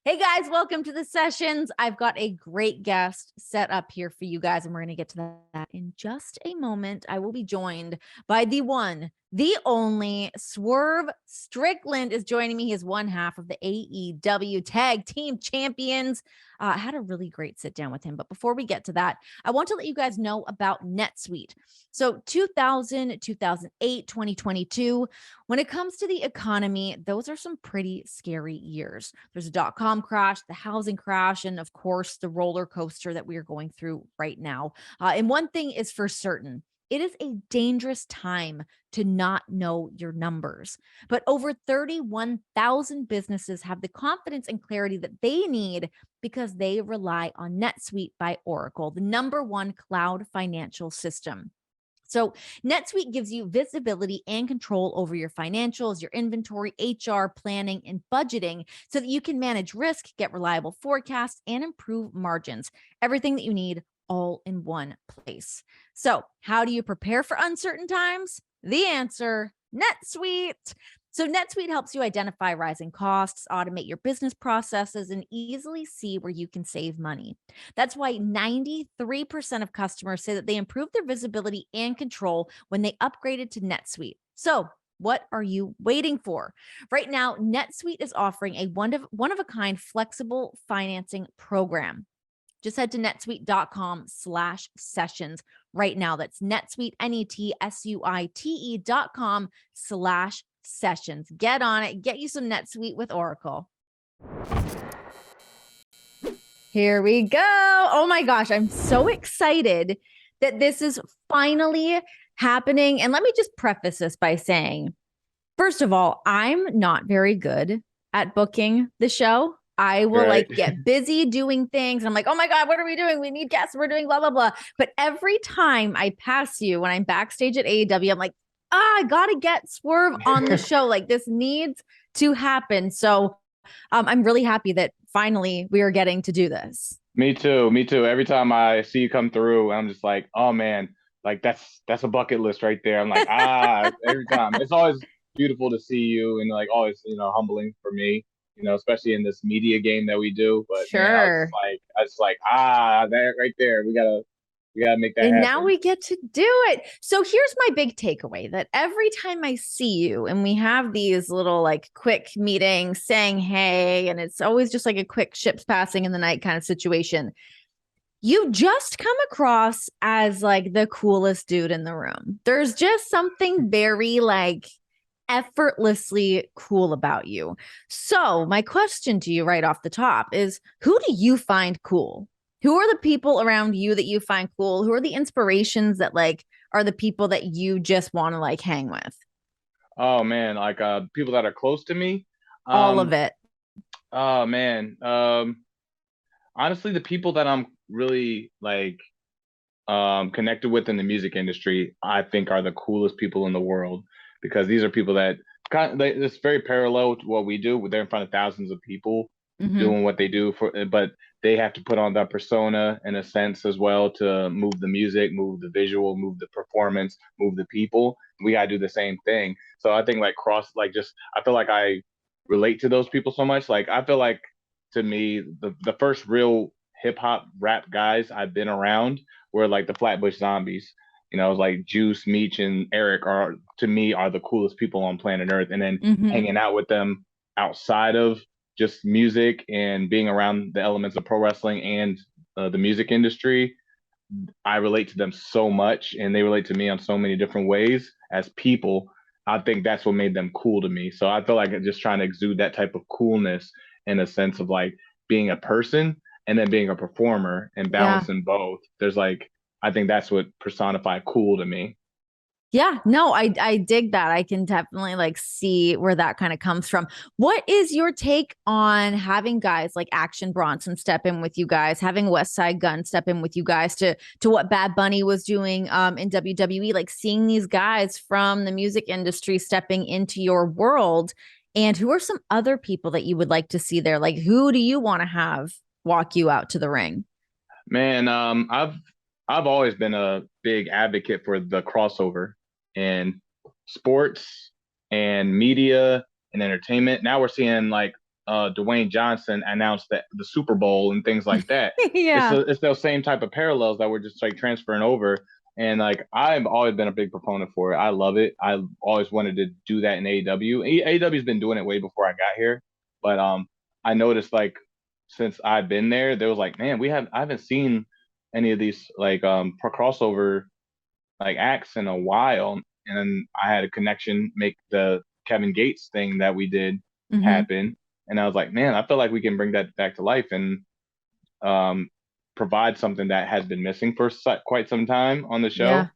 Hey guys, welcome to the sessions. I've got a great guest set up here for you guys, and we're going to get to that in just a moment. I will be joined by the one, the only Swerve Strickland is joining me. He is one half of the AEW Tag Team Champions. I had a really great sit down with him. But before we get to that, I want to let you guys know about NetSuite. So 2000, 2008, 2022, when it comes to the economy, those are some pretty scary years. There's a dot-com crash, the housing crash, and of course, the roller coaster that we are going through right now. And one thing is for certain, it is a dangerous time to not know your numbers. But over 31,000 businesses have the confidence and clarity that they need because they rely on NetSuite by Oracle, the #1 cloud financial system. So NetSuite gives you visibility and control over your financials, your inventory, HR, planning, and budgeting so that you can manage risk, get reliable forecasts, and improve margins. Everything that you need all in one place. So how do you prepare for uncertain times? The answer, NetSuite. So NetSuite helps you identify rising costs, automate your business processes, and easily see where you can save money. That's why 93% of customers say that they improved their visibility and control when they upgraded to NetSuite. So what are you waiting for? Right now, NetSuite is offering a one-of-a-kind flexible financing program. Just head to netsuite.com/sessions right now. That's NetSuite, netsuite.com/sessions. Get on it. Get you some NetSuite with Oracle. Here we go. Oh my gosh, I'm so excited that this is finally happening. And let me just preface this by saying, first of all, I'm not very good at booking the show. I will get busy doing things. I'm like, oh my God, what are we doing? We need guests. We're doing blah, blah, blah. But every time I pass you when I'm backstage at AEW, I'm like, I got to get Swerve on the show. Like this needs to happen. So I'm really happy that finally we are getting to do this. Me too. Me too. Every time I see you come through, I'm just like, oh man, like that's a bucket list right there. I'm like, every time. It's always beautiful to see you and like always, humbling for me, especially in this media game that we do. But man, Sure. I was like, that right there. We gotta make that And happen. now we get to do it. So here's my big takeaway that every time I see you and we have these little like quick meetings saying, hey, and it's always just like a quick ships passing in the night kind of situation. You just come across as like the coolest dude in the room. There's just something very like effortlessly cool about you. So my question to you right off the top is, who do you find cool? Who are the people around you that you find cool? Who are the inspirations that like are the people that you just want to like hang with? Oh man, like people that are close to me. All of Um, it. oh man. Honestly, the people that I'm really like connected with in the music industry, I think are the coolest people in the world because these are people that it's very parallel to what we do. They're in front of thousands of people Mm-hmm. doing what they do but they have to put on that persona in a sense as well to move the music, move the visual, move the performance, move the people. We gotta do the same thing. So I think I feel like I relate to those people so much. Like I feel like to me the first real hip hop rap guys I've been around were like the Flatbush Zombies. Like Juice, Meech, and Eric are to me are the coolest people on planet Earth. And then Mm-hmm. hanging out with them outside of just music and being around the elements of pro wrestling and the music industry, I relate to them so much, and they relate to me on so many different ways as people. I think that's what made them cool to me. So I feel like I'm just trying to exude that type of coolness in a sense of like being a person and then being a performer and Yeah. balancing both. I think that's what personify cool to me. Yeah, no, I dig that. I can definitely like see where that kind of comes from. What is your take on having guys like Action Bronson step in with you guys, having West Side Gun step in with you guys to what Bad Bunny was doing in WWE, like seeing these guys from the music industry stepping into your world, and who are some other people that you would like to see there? Like who do you want to have walk you out to the ring? Man, I've always been a big advocate for the crossover in sports and media and entertainment. Now we're seeing like Dwayne Johnson announced the Super Bowl and things like that. Yeah. It's those same type of parallels that we're just like transferring over. And like I've always been a big proponent for it. I love it. I always wanted to do that in AEW. AEW's been doing it way before I got here, but I noticed like since I've been there, there was like, man, I haven't seen any of these like crossover like acts in a while. And then I had a connection make the Kevin Gates thing that we did Hmm. happen. And I was like, man, I feel like we can bring that back to life and um, provide something that has been missing for quite some time on the show, Yeah.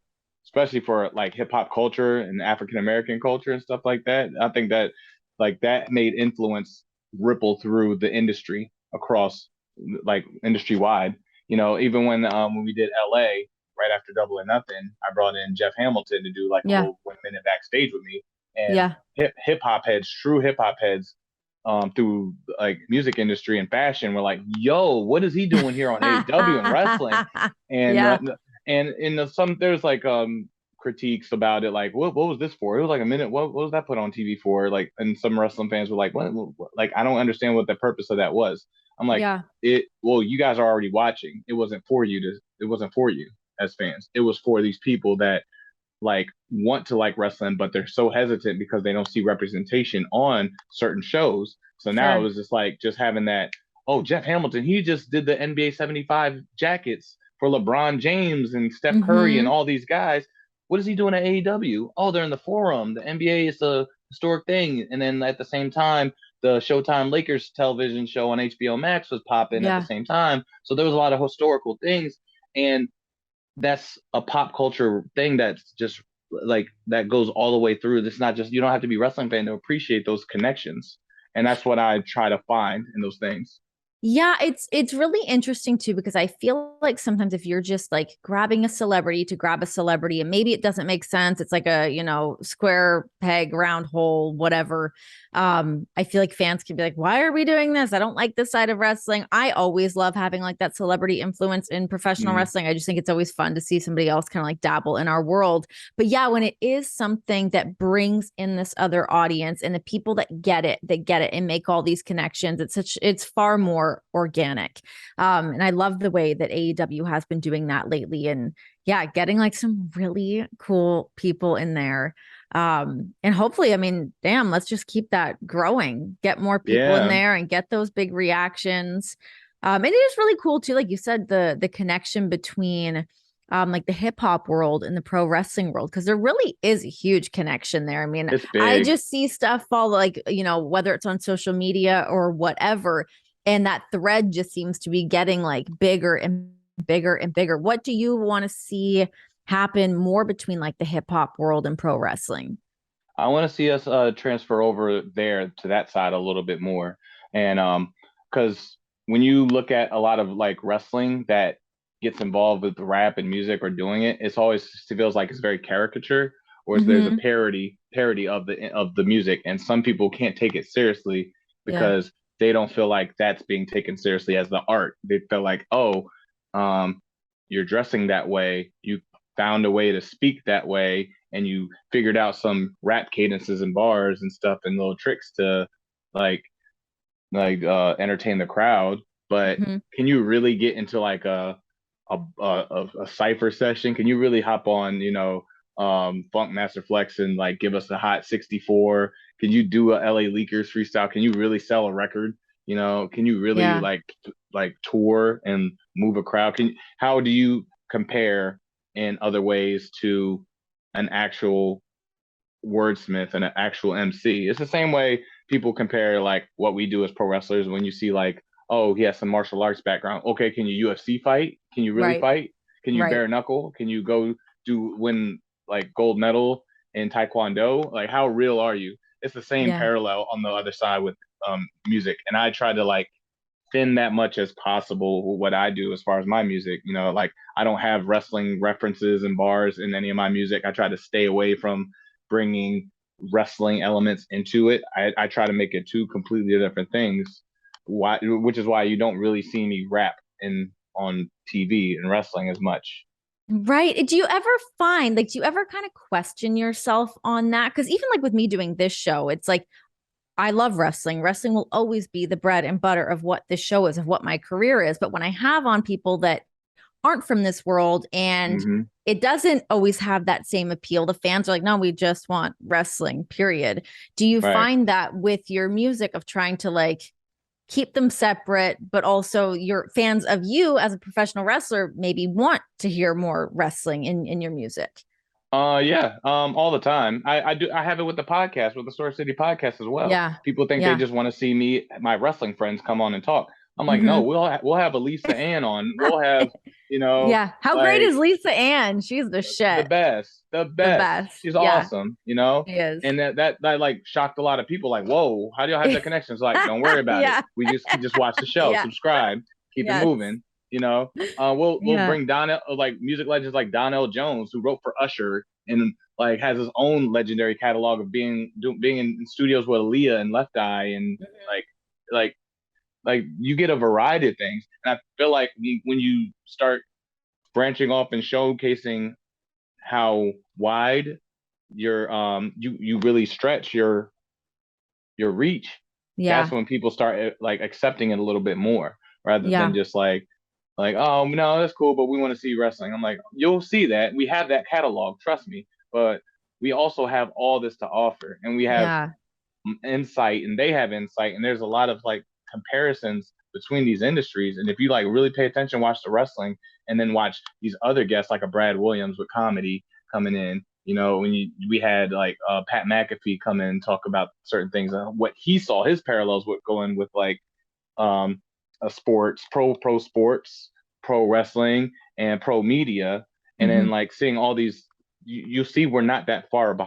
especially for like hip hop culture and African American culture and stuff like that. I think that like that made influence ripple through the industry across like industry wide. You know, even when we did LA right after Double or Nothing, I brought in Jeff Hamilton to do like a Yeah. little 1 minute backstage with me, and Yeah. hip hop heads, true hip hop heads, through like music industry and fashion were like, "Yo, what is he doing here on AEW and wrestling?" And Yeah. and in some there's like critiques about it, like what was this for? It was like a minute. What was that put on TV for? Like, and some wrestling fans were like, what? Like, I don't understand what the purpose of that was. I'm like, Yeah. well, you guys are already watching. It wasn't for you as fans. It was for these people that like want to like wrestling, but they're so hesitant because they don't see representation on certain shows. So now it Sure. was just like just having that, oh, Jeff Hamilton, he just did the NBA 75 jackets for LeBron James and Steph Curry and Hmm. all these guys. What is he doing at AEW? Oh, they're in the forum. The NBA is a historic thing. And then at the same time, the Showtime Lakers television show on HBO Max was popping at the Yeah. same time. So there was a lot of historical things. And that's a pop culture thing that's just like that goes all the way through. It's not just you don't have to be a wrestling fan to appreciate those connections, and that's what I try to find in those things. Yeah, it's really interesting too because I feel like sometimes if you're just like grabbing a celebrity to grab a celebrity and maybe it doesn't make sense, it's like a, square peg round hole, whatever. I feel like fans can be like, "Why are we doing this? I don't like this side of wrestling." I always love having like that celebrity influence in professional Mm, wrestling. I just think it's always fun to see somebody else kind of like dabble in our world. But yeah, when it is something that brings in this other audience and the people that get it and make all these connections, it's far more organic. And I love the way that AEW has been doing that lately. And yeah, getting like some really cool people in there. And hopefully, I mean, damn, let's just keep that growing, get more people in yeah, there and get those big reactions. And it is really cool too, like you said, the connection between like the hip hop world and the pro wrestling world, because there really is a huge connection there. I mean, it's I big. just see stuff fall like, whether it's on social media or whatever, and that thread just seems to be getting like bigger and bigger and bigger. What do you want to see happen more between like the hip hop world and pro wrestling? I want to see us transfer over there to that side a little bit more, and because when you look at a lot of like wrestling that gets involved with rap and music or doing it, it's always it feels like it's very caricature, or there's a Mm-hmm. parody of the music, and some people can't take it seriously Yeah. because they don't feel like that's being taken seriously as the art. They feel like, oh, um, you're dressing that way, you found a way to speak that way, and you figured out some rap cadences and bars and stuff and little tricks to like entertain the crowd. But Mm-hmm. can you really get into like a cipher session? Can you really hop on, Funk Master Flex and like give us a hot 64? Can you do a LA Leakers freestyle? Can you really sell a record? Can you really Yeah. like tour and move a crowd? How do you compare in other ways to an actual wordsmith and an actual MC? It's the same way people compare like what we do as pro wrestlers when you see like, oh, he has some martial arts background. Okay, can you UFC fight? Can you really Right. fight? Can you Right. bare knuckle? Can you go win like gold medal in Taekwondo? Like how real are you? It's the same Yeah. parallel on the other side with music. And I try to like thin that much as possible what I do as far as my music. Like I don't have wrestling references and bars in any of my music. I try to stay away from bringing wrestling elements into it. I try to make it two completely different things. Which is why you don't really see me rap in on TV and wrestling as much. Right. Do you ever find, like, do you ever kind of question yourself on that? Because even like with me doing this show, it's like I love wrestling. Wrestling will always be the bread and butter of what this show is, of what my career is. But when I have on people that aren't from this world and Mm-hmm. it doesn't always have that same appeal, the fans are like, no, we just want wrestling, period. Do you Right. find that with your music of trying to like keep them separate, but also your fans of you as a professional wrestler maybe want to hear more wrestling in your music? Yeah, all the time. I have it with the podcast, with the Source City podcast as well. Yeah. People think they Yeah. just want to see me, my wrestling friends come on and talk. I'm like, no, Hmm. we'll have a Lisa Ann on. We'll have, you know, Yeah. How great like is Lisa Ann? She's the the shit. best, the The best. best. She's Yeah, awesome, you know? she is. And that like shocked a lot of people, like, whoa, how do y'all have that connection? It's like, don't worry about it. Yeah. We just watch the show, Yeah. subscribe, keep it Yes. moving, you know. We'll Yeah. bring Donnell, like music legends like Donnell Jones, who wrote for Usher and like has his own legendary catalog of being in studios with Aaliyah and Left Eye and like like like you get a variety of things. And I feel like when you start branching off and showcasing how wide you really stretch your reach, that's Yeah. when people start like accepting it a little bit more rather than Yeah. just like, oh no, that's cool, but we want to see wrestling. I'm like, you'll see that. We have that catalog, trust me. But we also have all this to offer, and we have Yeah. insight, and they have insight, and there's a lot of like comparisons between these industries. And if you like really pay attention, watch the wrestling, and then watch these other guests like a Brad Williams with comedy coming in. You know, we had like Pat McAfee come in and talk about certain things, what he saw his parallels with going with like um, sports, pro sports, pro wrestling, and pro media, and Hmm. then like seeing all these, you see we're not that far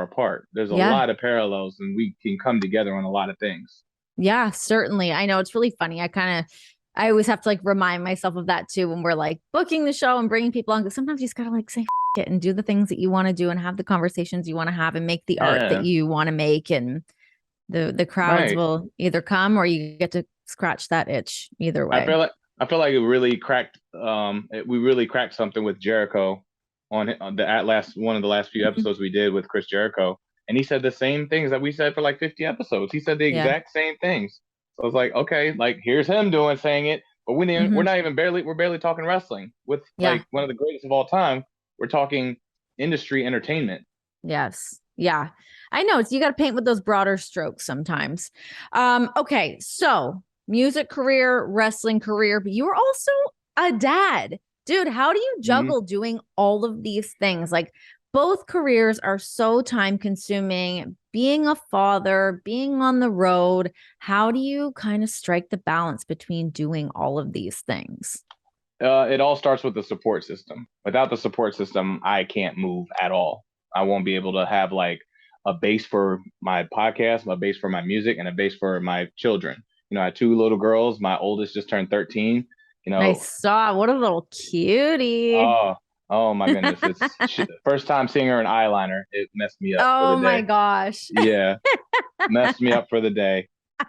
apart. There's a Yeah. lot of parallels, and we can come together on a lot of things. Yeah, certainly. I know it's really funny. I always have to like remind myself of that too when we're like booking the show and bringing people on. Because sometimes you just gotta like say it and do the things that you want to do and have the conversations you want to have and make the art that Yeah, you want to make. And the crowds right. will either come or you get to scratch that itch either I way. feel like I feel like it really cracked. We really cracked something with Jericho on the at last one of the last few Mhm. episodes we did with Chris Jericho, and he said the same things that we said for like 50 episodes. He said the Yeah. exact same things. So I was like, okay, like here's him saying it, but we're Hmm. not even we're barely talking wrestling with Yeah. like one of the greatest of all time. We're talking industry entertainment. Yes. Yeah. I know it's you got to paint with those broader strokes sometimes. Okay, so music career, wrestling career, but you were also a dad. Dude, how do you Mhm. juggle doing all of these things? Like both careers are so time consuming. Being a father, being on the road, how do you kind of strike the balance between doing all of these things? It all starts with the support system. Without the support system, I can't move at all. I won't be able to have like a base for my podcast, a base for my music, and a base for my children. You know, I have two little girls. My oldest just turned 13. You I know, saw what a little cutie. oh, oh my goodness. First time seeing her in eyeliner. It messed me up for the Oh my day. gosh. Yeah, messed me up for the day.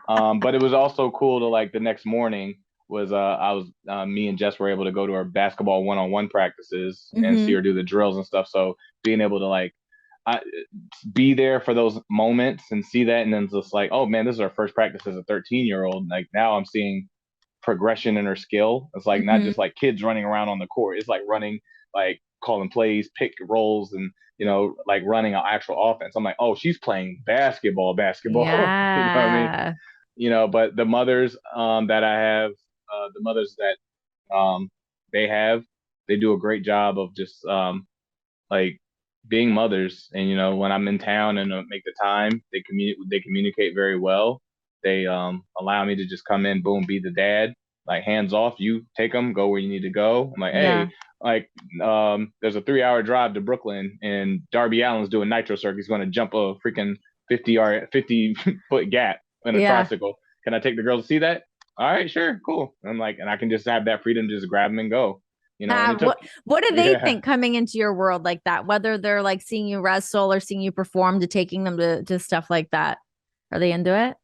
But it was also cool to like the next morning was I was me and Jess were able to go to our basketball one-on-one practices and see Hmm. her do the drills and stuff. So being able to like I, be there for those moments and see that, and then just like, oh man, this is our first practice as a 13-year-old. Like now I'm seeing progression in her skill. It's like not just Hmm. like kids running around on the court. It's like running, like calling plays, pick rolls, and like running an actual offense. I'm like, oh, she's playing basketball. You know what I mean? Yeah. But the mothers that I have, the mothers that they have, they do a great job of just like being mothers. And when I'm in town and make the time, they communicate very well. They allow me to just come in, boom, be the dad, like hands off. You take them, go where you need to go. I'm like, Yeah. hey, like there's a 3-hour drive to Brooklyn, and Darby Allin's doing nitro circuit. He's going to jump a freaking 50 foot gap in a Yeah. tricycle. Can I take the girls to see that? All right, sure, cool. I'm like, and I can just have that freedom to just grab them and go. And it took, What do they yeah. think coming into your world like that? Whether they're like seeing you wrestle or seeing you perform to taking them to stuff like that. Are they into it?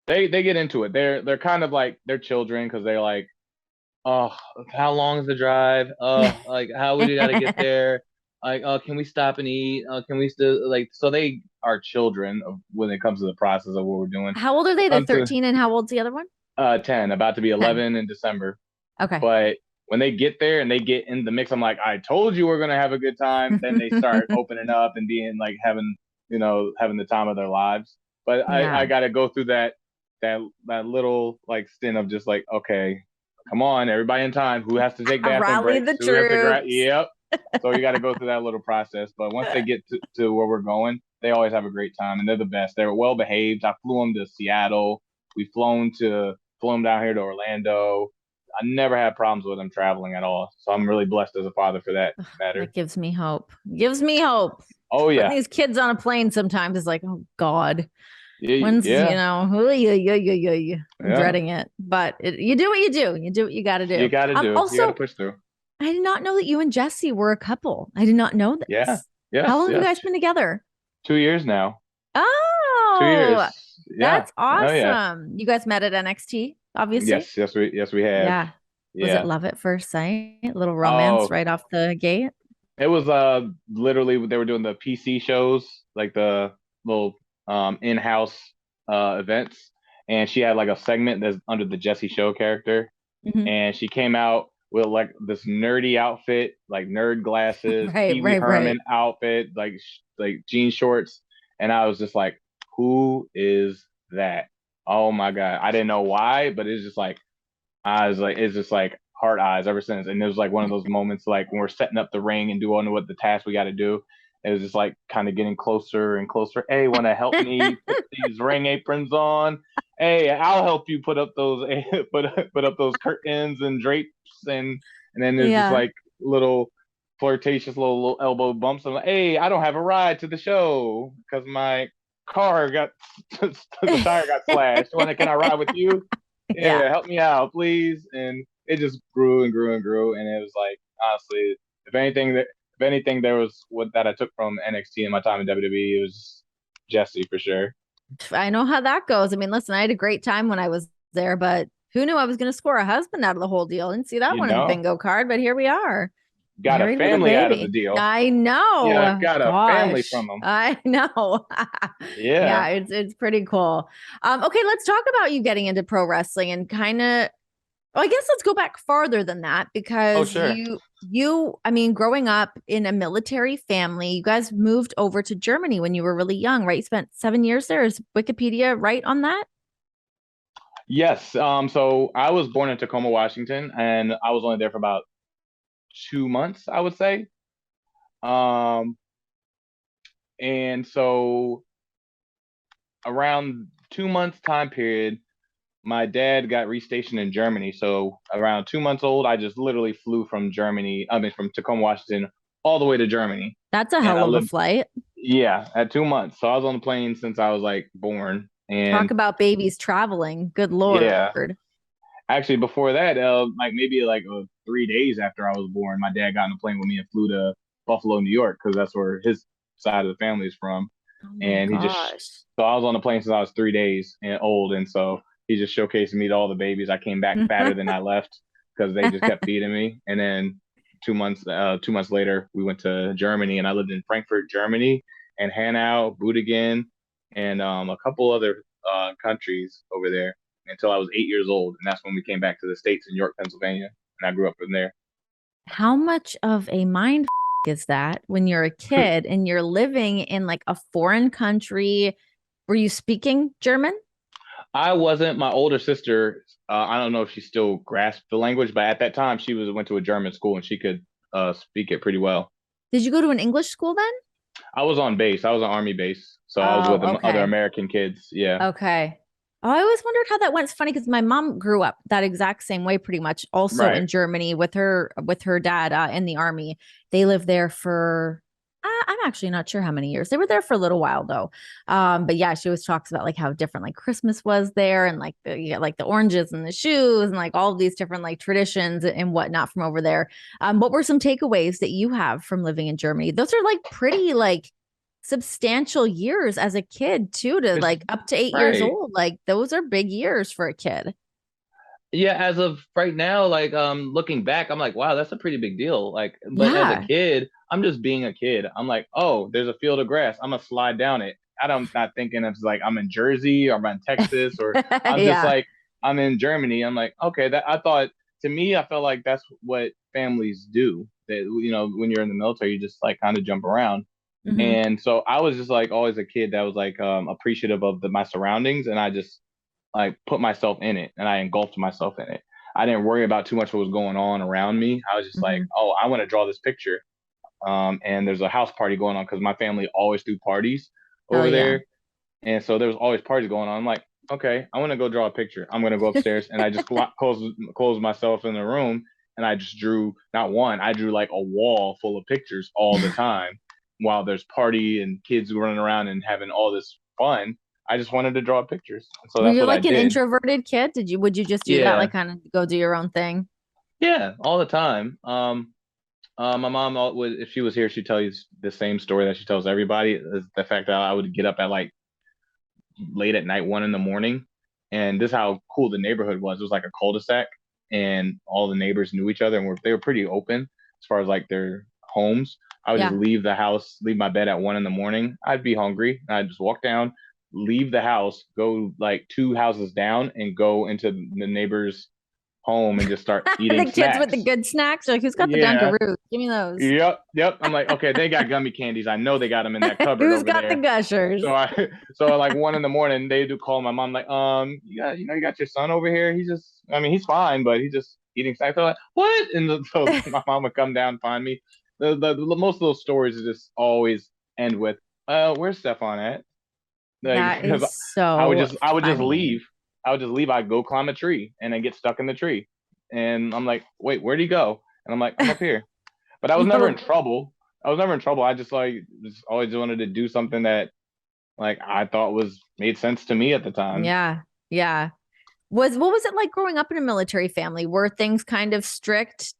They get into it. They're kind of like they're children because they're like, oh, how long is the drive? Oh, like how would you got to get there? like, oh, can we stop and eat? Can we still like? So they are children of when it comes to the process of what we're doing. How old are they? They're Come to 13, and how old's the other one? 10, about to be 10. 11 in December. Okay. But when they get there and they get in the mix, I'm like, I told you we're gonna have a good time. Then they start opening up and being like having, having the time of their lives. But I Yeah. gotta go through that little like stint of just like, okay, come on, everybody in time. Who has to take bathroom Rally breaks? the Who have to troops. Yep. So you got to go through that little process. But once they get to where we're going, they always have a great time, and they're the best. They're well behaved. I flew them to Seattle. We flew them down here to Orlando. I never had problems with them traveling at all. So I'm really blessed as a father for that matter. That gives me hope. Gives me hope. Oh Putting yeah. these kids on a plane sometimes is like, oh God. When's, Yeah. I'm dreading it. But you do what you do. You do what you got to do. You got to do. Also, you got to push through. I did not know that you and Jesse were a couple. I did not know this. Yeah. Yes, How long have you guys been together? 2 years now. Oh, 2 years. Yeah. That's awesome. Oh, yeah. You guys met at NXT, obviously. Yes, we have. Yeah. Was it love at first sight? A little Oh. romance right off the gate? It was literally they were doing the PC shows, like the little in-house events, and she had like a segment that's under the Jessie Show character, and she came out with like this nerdy outfit, like nerd glasses, Pee Wee Herman outfit, like jean shorts, and I was just like, who is that? Oh my God. I didn't know why, but it's just like it's just like heart eyes ever since. And it was like one of those moments like when we're setting up the ring and doing what the task we got to do. It was just like kind of getting closer and closer. Hey, want to help me put these ring aprons on? Hey, I'll help you put up those put up those curtains and drapes, and then there's just like little flirtatious little elbow bumps. I'm like, hey, I don't have a ride to the show because my car got the tire got slashed. Can I ride with you? Yeah, help me out, please. And it just grew and grew and grew. And it was like, honestly, if anything, there was what that I took from NXT in my time in WWE, it was Jesse for sure. I know how that goes. I mean, listen, I had a great time when I was there, but who knew I was going to score a husband out of the whole deal? I didn't see that one in the bingo card, but here we are. Got a family out of the deal. I know. Yeah, got a family from them. I know. Yeah, it's pretty cool. Okay, let's talk about you getting into pro wrestling and kind of. Well, I guess let's go back farther than that because I mean, growing up in a military family, you guys moved over to Germany when you were really young, right? You spent 7 years there. Is Wikipedia right on that? Yes. So I was born in Tacoma, Washington, and I was only there for about 2 months, I would say. And so around 2 months time period, my dad got restationed in Germany. So around 2 months old, I just literally flew from from Tacoma, Washington, all the way to Germany. That's a hell of a flight. Yeah, at 2 months. So I was on the plane since I was like born. And talk about babies traveling. Good Lord. Yeah. Actually, before that, like maybe 3 days after I was born, my dad got on a plane with me and flew to Buffalo, New York, because that's where his side of the family is from. And so I was on the plane since I was 3 days old, and so he just showcased me to all the babies. I came back fatter than I left because they just kept feeding me. And then 2 months later, we went to Germany, and I lived in Frankfurt, Germany, and Hanau, Budigen, and a couple other countries over there until I was 8 years old. And that's when we came back to the States in York, Pennsylvania. And I grew up from there. How much of a mind is that when you're a kid and you're living in like a foreign country? Were you speaking German? I wasn't. My older sister, I don't know if she still grasped the language, but at that time she went to a German school and she could speak it pretty well. Did you go to an English school then? I was on base. I was on Army base. So I was with other American kids. Yeah. Okay. Oh, I always wondered how that went. It's funny because my mom grew up that exact same way, pretty much also in Germany with her dad in the Army. They lived there for I'm actually not sure how many years. They were there for a little while though. But yeah, she always talks about like how different like Christmas was there, and like the oranges and the shoes and like all of these different like traditions and whatnot from over there. What were some takeaways that you have from living in Germany? Those are like pretty like substantial years as a kid too, to like up to 8 years old. Like those are big years for a kid. Yeah, as of right now, like looking back, I'm like, wow, that's a pretty big deal. Like, but as a Yeah. kid, I'm just being a kid. I'm like, oh, there's a field of grass. I'm gonna slide down it. I don't not thinking it's like I'm in Jersey or I'm in Texas or I'm just Yeah. like I'm in Germany. I'm like, okay, that I thought to me, I felt like that's what families do. That when you're in the military, you just like kind of jump around. Hmm. And so I was just like always a kid that was like appreciative of my surroundings, and I just like put myself in it and I engulfed myself in it. I didn't worry about too much what was going on around me. I was just like, Hmm. oh, I want to draw this picture. And there's a house party going on because my family always do parties Hell over yeah. there. And so there was always parties going on. I'm like, okay, I want to go draw a picture. I'm going to go upstairs. And I just closed myself in the room and I just drew not one, I drew like a wall full of pictures all the time while there's party and kids running around and having all this fun. I just wanted to draw pictures. So Were that's you what I like an did. introverted kid? Would you just do that, like Yeah, kind of go do your own thing? yeah, all the time. My mom would, if she was here, she'd tell you the same story that she tells everybody. Is the fact that I would get up at like late at night, 1 in the morning, and this is how cool the neighborhood was. It was like a cul-de-sac, and all the neighbors knew each other, and they were pretty open as far as like their homes. I would just Yeah. leave the house, leave my bed at 1 in the morning. I'd be hungry. I'd just walk down, leave the house, go like two houses down, and go into the neighbor's home and just start eating The kids with the snacks. good snacks. You're like, who's got the Yeah. Dunkaroos? Give me those. Yep. I'm like, okay, they got gummy candies. I know they got them in that cupboard Who's over got the there. gushers? So I, so like 1 in the morning, they do call my mom like, you got your son over here. I mean, he's fine, but he's just eating snacks. They're like, what? So my mom would come down, find me. Most of those stories just always end with, where's Stefan at? Like, That because is so I would just funny. leave. I would just leave. I'd go climb a tree and then get stuck in the tree. And I'm like, wait, where'd he go? And I'm like, I'm up here. But I was never in Little, trouble. I was never in trouble. I just like just always wanted to do something that like I thought was made sense to me at the time. yeah, yeah. What was it like growing up in a military family? Were things kind of strict,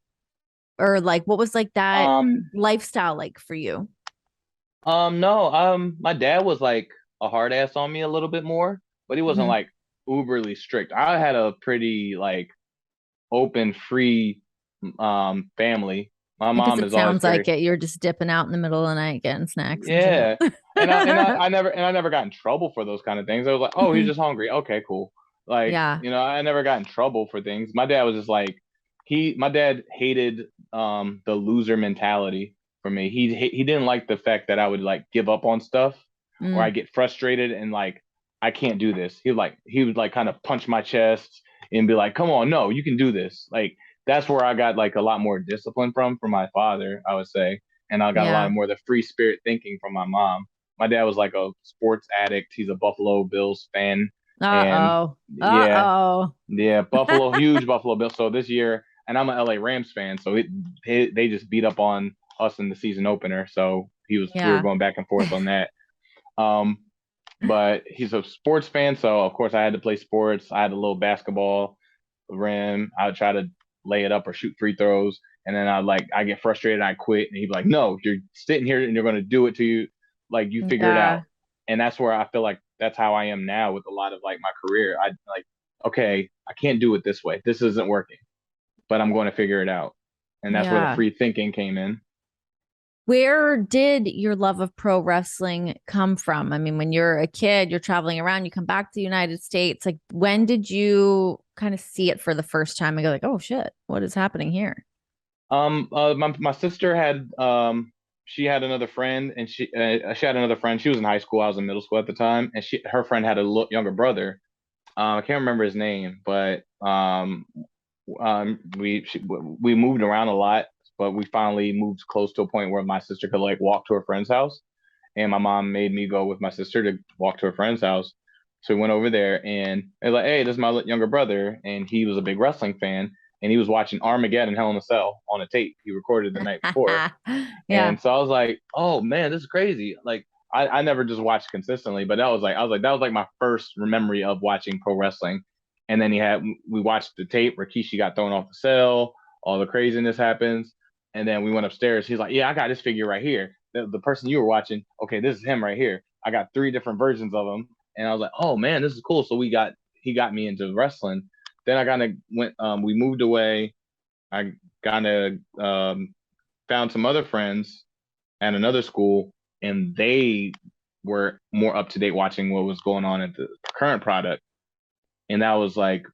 or like what was like that Um, lifestyle like for you? no, my dad was like a hard ass on me a little bit more, but he wasn't Hmm. like uberly strict. I had a pretty like open, free family. My Because mom it is always sounds like very it. You're just dipping out in the middle of the night getting snacks and shit. yeah. And I never got in trouble for those kind of things. I was like, oh, he's Hmm. just hungry. Okay, cool. Like, Yeah. I never got in trouble for things. My dad was just like my dad hated the loser mentality for me. He didn't like the fact that I would like give up on stuff or I Mm. get frustrated and like I can't do this. He would like kind of punch my chest and be like, "Come on, no, you can do this." Like that's where I got like a lot more discipline from my father, I would say, and I got a lot Yeah. more of the free spirit thinking from my mom. My dad was like a sports addict. He's a Buffalo Bills fan, and Uh-oh. yeah, Uh-oh. yeah, Buffalo, huge Buffalo Bills. So this year, and I'm an LA Rams fan, so they just beat up on us in the season opener. So we were Yeah. going back and forth on that. Um, but he's a sports fan, so of course I had to play sports. I had a little basketball rim. I would try to lay it up or shoot free throws, and then I get frustrated and I quit. And he'd be like, "No, you're sitting here and you're going to do it to you, like you figure it out." Yeah. And that's where I feel like that's how I am now with a lot of like my career. I like, okay, I can't do it this way. This isn't working, but I'm going to figure it out. And that's where the Yeah. free thinking came in. Where did your love of pro wrestling come from? I mean, when you're a kid, you're traveling around, you come back to the United States. Like, when did you kind of see it for the first time and go like, oh shit, what is happening here? My sister had she had another friend, and she had another friend. She was in high school. I was in middle school at the time, and her friend had a younger brother. I can't remember his name, but we moved around a lot, but we finally moved close to a point where my sister could like walk to her friend's house, and my mom made me go with my sister to walk to her friend's house. So we went over there, and they're like, "Hey, this is my younger brother," and he was a big wrestling fan, and he was watching Armageddon Hell in a Cell on a tape he recorded the night before. Yeah. And so I was like, "Oh man, this is crazy!" Like I never just watched consistently, but that was like my first memory of watching pro wrestling. And then we watched the tape where Kishi got thrown off the cell, all the craziness happens, and then we went upstairs. He's like, "Yeah, I got this figure right here. The person you were watching, okay, this is him right here. I got three different versions of him." And I was like, "Oh man, this is cool." So he got me into wrestling. Then I kind of went. We moved away. I kind of found some other friends at another school, and they were more up to date watching what was going on at the current product, and that was like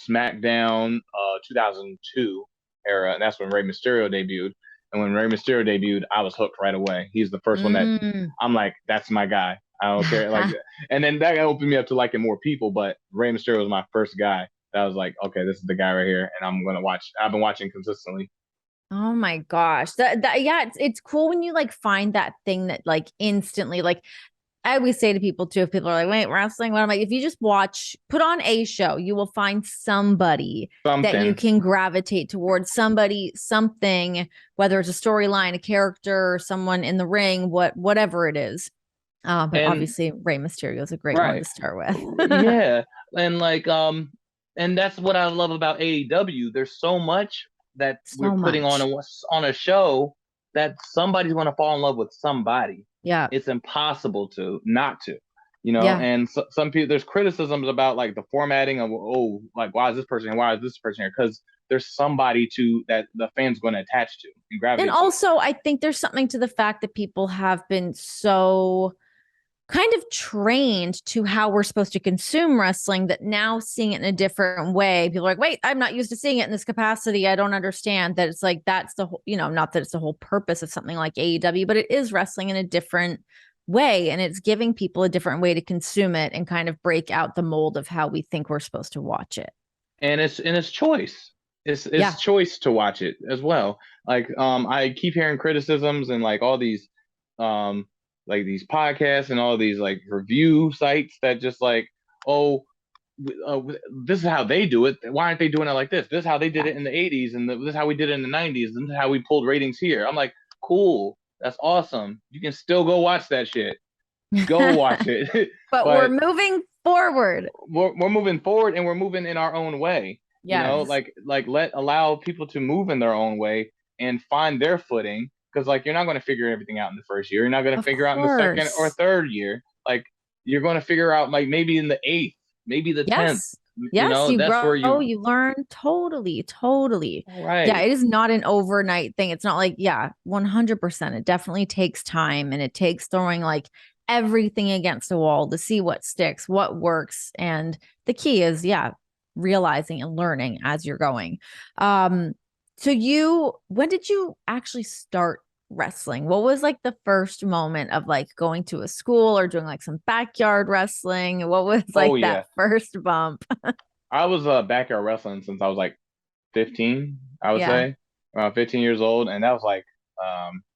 SmackDown 2002 era, and that's when Rey Mysterio debuted. And when Rey Mysterio debuted, I was hooked right away. He's the first one that Mm. I'm like, that's my guy. I don't care. Like, and then that opened me up to liking more people. But Rey Mysterio was my first guy. That was like, okay, this is the guy right here, and I'm gonna watch. I've been watching consistently. Oh my gosh. Yeah, it's cool when you like find that thing that like instantly like I always say to people too, if people are like, wait, wrestling, what am I? If you just put on a show, you will find somebody that you Something. can gravitate towards, somebody, something, whether it's a storyline, a character, someone in the ring, whatever it is. But And obviously Rey Mysterio is a great one to right, start with. yeah, and like and that's what I love about AEW. There's so much that we're So putting much. on a show that somebody's going to fall in love with somebody. Yeah. It's impossible to not to, you know. Yeah. And some people, there's criticisms about like the formatting of, oh, like why is this person here? Why is this person here? Because there's somebody to that the fans going to attach to and And gravitate to. also, I think there's something to the fact that people have been so kind of trained to how we're supposed to consume wrestling that now seeing it in a different way, people are like, wait, I'm not used to seeing it in this capacity. I don't understand that it's like that's the whole, not that it's the whole purpose of something like AEW, but it is wrestling in a different way. And it's giving people a different way to consume it and kind of break out the mold of how we think we're supposed to watch it. And it's choice. It's Yeah. choice to watch it as well. Like I keep hearing criticisms and um like these podcasts and all these like review sites that just like, oh, uh, this is how they do it. Why aren't they doing it like this? This is how they did it in the 80s, and this is how we did it in the 90s, and this is how we pulled ratings here. I'm like, cool, that's awesome. You can still go watch that shit. Go watch it. But we're But moving forward. we're moving forward, and we're moving in our own way. You know, Yes. like allow people to move in their own way and find their footing. Because like you're not going to figure everything out in the first year. You're not going to Of figure out in the second or course. third year. Like you're going to figure out like maybe in the eighth, maybe the 10th. Yes. You Yes, know, you that's where grow, you you learn. Totally, totally. Yeah, right. it is not an overnight thing. It's not like, yeah, 100%. It definitely takes time and it takes throwing like everything against a wall to see what sticks, what works. And the key is, yeah, realizing and learning as you're going. Um, when did you actually start wrestling? What was like the first moment of like going to a school or doing like some backyard wrestling? What was Oh like that yeah. first bump? I was backyard wrestling since I was like 15, I would Yeah. say, around 15 years old, and that was like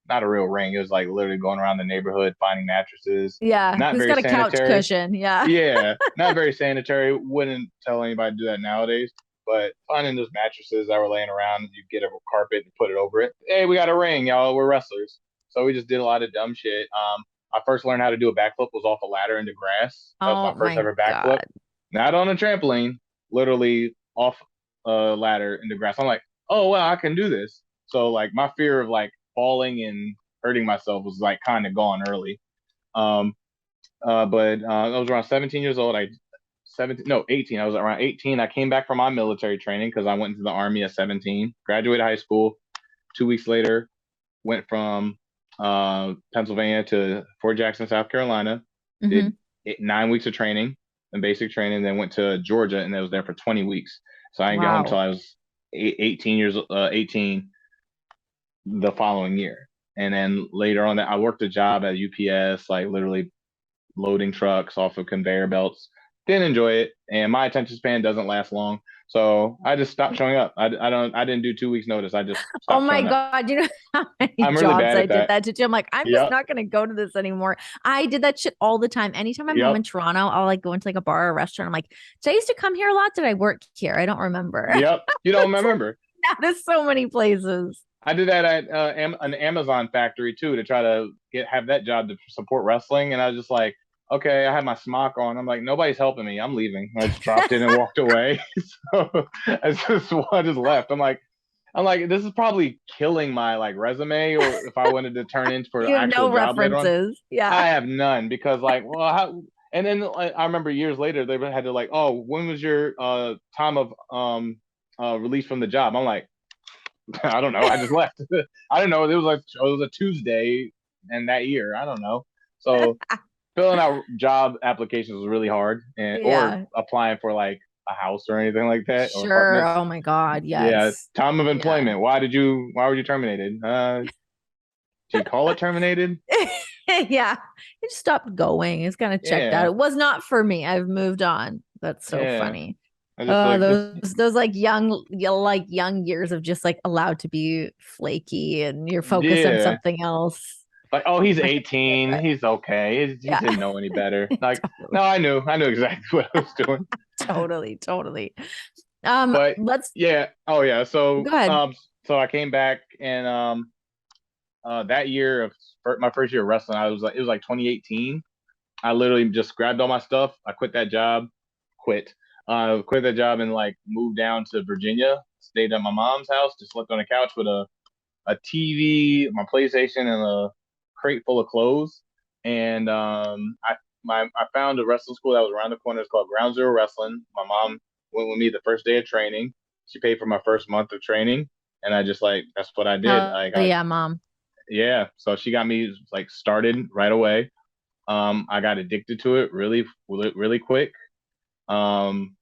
not a real ring. It was like literally going around the neighborhood finding mattresses. Yeah. Not Who's very got a couch sanitary. cushion? Yeah. Yeah, not very sanitary. Wouldn't tell anybody to do that nowadays. But finding those mattresses that were laying around, you get a carpet and put it over it. Hey, we got a ring, y'all. We're wrestlers. So we just did a lot of dumb shit. I first learned how to do a backflip was off a ladder into grass. That was Oh my first my ever backflip. God. Not on a trampoline, literally off a ladder into grass. I'm like, oh wow, I can do this. So like my fear of like falling and hurting myself was like kind of gone early. Um, but I was around 17 years old. 18. I was around 18. I came back from my military training because I went into the army at 17. Graduated high school. 2 weeks later, went from Pennsylvania to Fort Jackson, South Carolina. Hmm. Did 9 weeks of training and basic training. Then went to Georgia and I was there for 20 weeks. So I didn't get home Wow. till I was 18 the following year. And then later on, that I worked a job at UPS, like literally loading trucks off of conveyor belts. Didn't enjoy it, and my attention span doesn't last long. So I just stopped showing up. I didn't do 2 weeks notice. I just Oh stopped my showing up. God. You know how many I'm really jobs bad I at did that. that to? I'm like, I'm just Yep. not going to go to this anymore. I did that shit all the time. Anytime I'm home Yep. in Toronto, I'll like go into like a bar or a restaurant. I'm like, did I used to come here a lot? Did I work here? I don't remember. Yep. You don't It's like, remember. that is so many places. I did that at an Amazon factory too to try to have that job to support wrestling, and I was just like, okay, I had my smock on. I'm like, nobody's helping me. I'm leaving. I just dropped it and walked away. So I just left. I'm like, this is probably killing my like resume, or if I wanted to turn in for an You have actual no job later on, references. Yeah. I have none because like, well, how, And then I remember years later they had to like, oh, when was your time of release from the job? I'm like, I don't know. I just left. I don't know. It was a Tuesday and that year. I don't know. So filling out job applications was really hard, and or Yeah, applying for like a house or anything like that or sure. apartments. Oh my God. Yeah, Yes. time of Yeah. employment. Why were you terminated? Do you call it terminated? Yeah. It stopped going. It's kind of checked out. Yeah, It was not for me. I've moved on. That's so yeah. funny. I just like just Those like young years of just like allowed to be flaky and you're focused on yeah. something else. Like, oh, he's I can get 18. that. He's okay. He Yeah. didn't know any better. Like, Totally. no, I knew exactly what I was doing. Totally. Totally. But Let's yeah, oh yeah. go ahead. So I came back and that year of my first year of wrestling, it was like 2018. I literally just grabbed all my stuff. I quit that job, quit, quit that job and like moved down to Virginia. Stayed at my mom's house, just slept on the couch with a TV, my PlayStation, and a crate full of clothes. And I found a wrestling school that was around the corner. It's called Ground Zero Wrestling. My mom went with me the first day of training. She paid for my first month of training, and I just like that's what I did. Hell Like I yeah, mom. yeah, so she got me like started right away. I got addicted to it really quick. Um,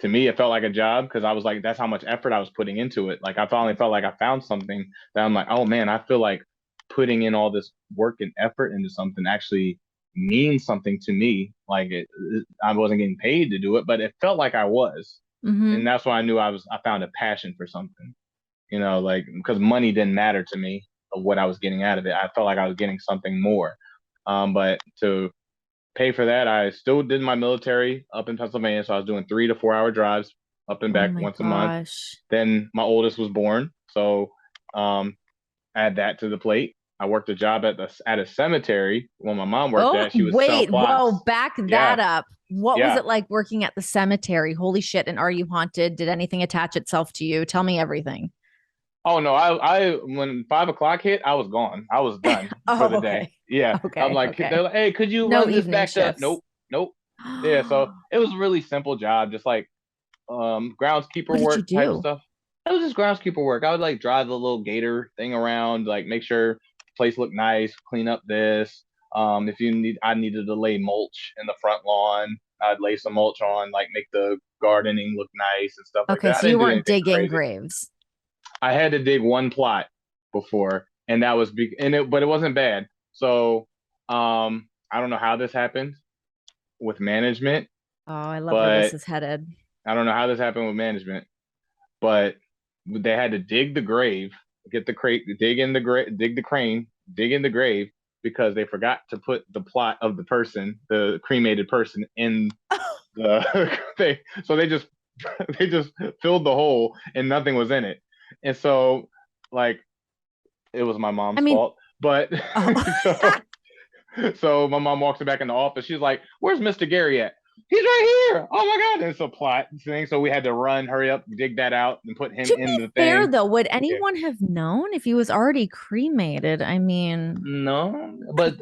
to me, it felt like a job because I was like, that's how much effort I was putting into it. Like I finally felt like I found something that I'm like, oh man, I feel like putting in all this work and effort into something actually means something to me. Like I wasn't getting paid to do it, but it felt like I was, Mm-hmm. and that's why I knew I found a passion for something. Like because money didn't matter to me of what I was getting out of it. I felt like I was getting something more. But to pay for that, I still did my military up in Pennsylvania. So I was doing 3 to 4 hour drives up and Oh back my once a month. gosh. Then my oldest was born. So add that to the plate. I worked a job at a cemetery when my mom worked Oh, at. She was selling wait. Whoa, plots. back Yeah, that up. What was yeah. it like working at the cemetery? Holy shit. And are you haunted? Did anything attach itself to you? Tell me everything. Oh no, I when 5 o'clock hit, I was gone. I was done for Oh, the day. okay. Yeah. I'm Okay. like, Okay. they're like, hey, could you No run this evening back to shifts. nope, nope. Yeah, so it was a really simple job, just like groundskeeper What did you work type do? stuff. It was just groundskeeper work. I would like drive the little gator thing around, like make sure the place looked nice, clean up this. If I needed to lay mulch in the front lawn. I'd lay some mulch on, like make the gardening look nice and stuff like Okay. that. I So you didn't do weren't anything digging crazy. graves. I had to dig one plot before, and that was but it wasn't bad. So, I don't know how this happened with management, Oh, I love where this but is headed. I don't know how this happened with management, but they had to dig the grave, get the crate, dig in the grave, dig the crane, dig in the grave because they forgot to put the plot of the cremated person in the so they just filled the hole and nothing was in it. And so like it was my I mom's mean, fault. But oh. so so my mom walks her back in the office. She's like, "Where's Mr. Gary at?" He's right here. Oh my God. And it's a plot thing. So we had to run, hurry up, dig that out, and put him To in be the fair, thing. though, would Yeah. anyone have known if he was already cremated? I mean, No, but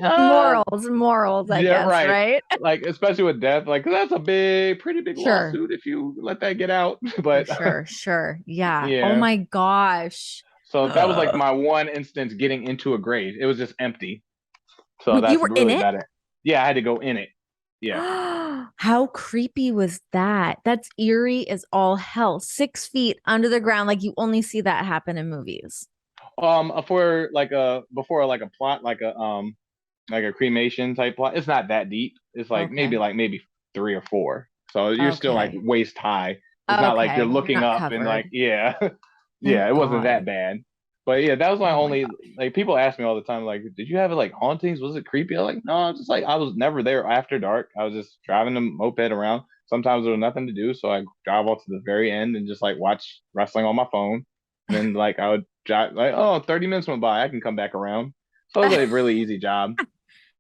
uh, morals, I yeah, guess, right. right? Like especially with death, like that's a pretty big Sure. lawsuit if you let that get out. For But sure. Sure. Yeah. Oh yeah, my gosh. so that was like my one instance getting into a grave. It was just empty. So Wait, you that's were in really it? about it. Yeah, I had to go in it. Yeah. How creepy was that? That's eerie as all hell. 6 feet under the ground. Like you only see that happen in movies. For like a before like a plot like a cremation type plot, it's not that deep. It's Okay. like maybe 3 or 4. So you're still like Okay. waist high. It's not like you're Okay. You're looking not up and like covered. yeah, yeah. Thank It wasn't that God. bad. But yeah, that was my Oh my only gosh. like people ask me all the time like, did you have like hauntings? Was it creepy? I'm like, no, I was just like I was never there after dark. I was just driving the moped around. Sometimes there was nothing to do, so I drive off to the very end and just like watch wrestling on my phone. And then like I would drive like, oh, 30 minutes went by, I can come back around. So it was a really easy job.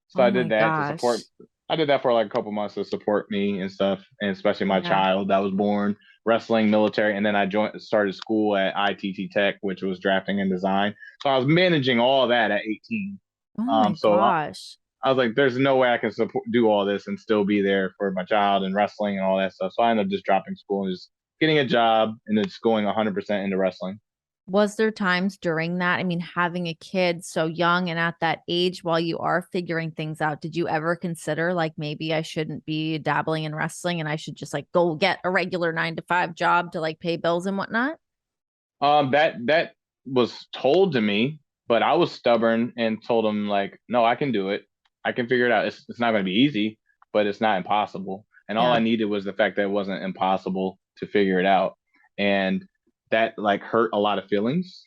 So Oh I my did that to support. gosh. I did that for like a couple months to support me and stuff, and especially my Yeah. child that was born, wrestling, military, and then I started school at ITT Tech, which was drafting and design. So I was managing all that at 18. Oh my So gosh. I was like, there's no way I can do all this and still be there for my child and wrestling and all that stuff. So I ended up just dropping school and just getting a job and just going 100% into wrestling. Was there times during that? I mean, having a kid so young and at that age while you are figuring things out, did you ever consider like maybe I shouldn't be dabbling in wrestling and I should just like go get a regular 9 to 5 job to like pay bills and whatnot? That was told to me, but I was stubborn and told him like, no, I can do it. I can figure it out. It's not going to be easy, but it's not impossible. And all I Yeah. needed was the fact that it wasn't impossible to figure it out. And that like hurt a lot of feelings.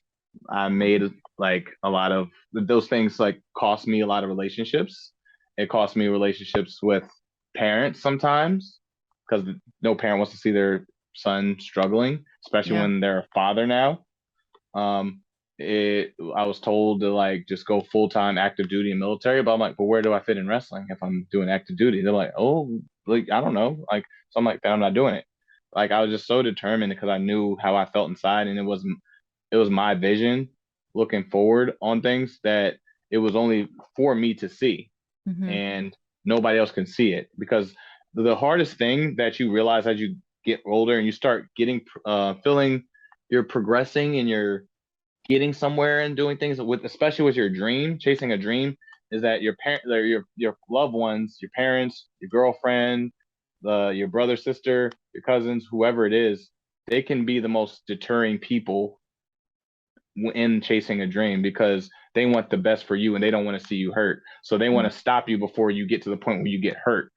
I made like a lot of those things like cost me a lot of relationships. It cost me relationships with parents sometimes because no parent wants to see their son struggling, especially Yeah. when they're a father now. Um, I was told to like just go full time active duty and military, but I'm like, but where do I fit in wrestling if I'm doing active duty? They're like, oh, like I don't know, like so I'm like, then I'm not doing it. Like I was just so determined because I knew how I felt inside, and it was my vision looking forward on things that it was only for me to see, Hmm. and nobody else can see it because the hardest thing that you realize as you get older and you start getting feeling you're progressing and you're getting somewhere and doing things with especially with your dream, chasing a dream, is that your parent your loved ones, your parents, your girlfriend, your brother, sister, your cousins, whoever it is, they can be the most deterring people in chasing a dream because they want the best for you and they don't want to see you hurt. So they want to stop you before you get to the point where you get hurt.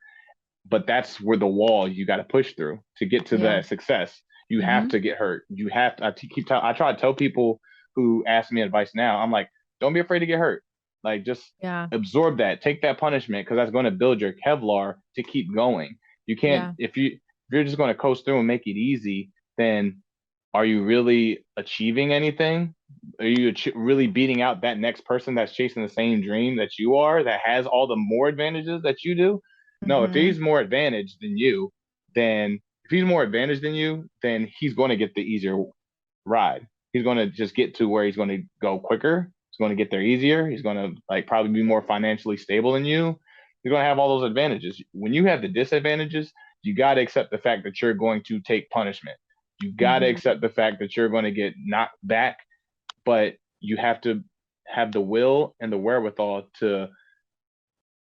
But that's where the wall you got to push through to get to Yeah. that success. You have Hmm. to get hurt. You have to. I try to tell people who ask me advice now. I'm like, don't be afraid to get hurt. Like, just Yeah. absorb that. Take that punishment because that's going to build your Kevlar to keep going. You can't Yeah. if you're just going to coast through and make it easy. Then are you really achieving anything? Are you really beating out that next person that's chasing the same dream that you are, that has all the more advantages that you do? No, if Hmm. he's more advantaged than you, then if he's more advantaged than you, then he's going to get the easier ride. He's going to just get to where he's going to go quicker. He's going to get there easier. He's going to like probably be more financially stable than you. He's going to have all those advantages. When you have the disadvantages, you got to accept the fact that you're going to take punishment. You got to Hmm. accept the fact that you're going to get knocked back, but you have to have the will and the wherewithal to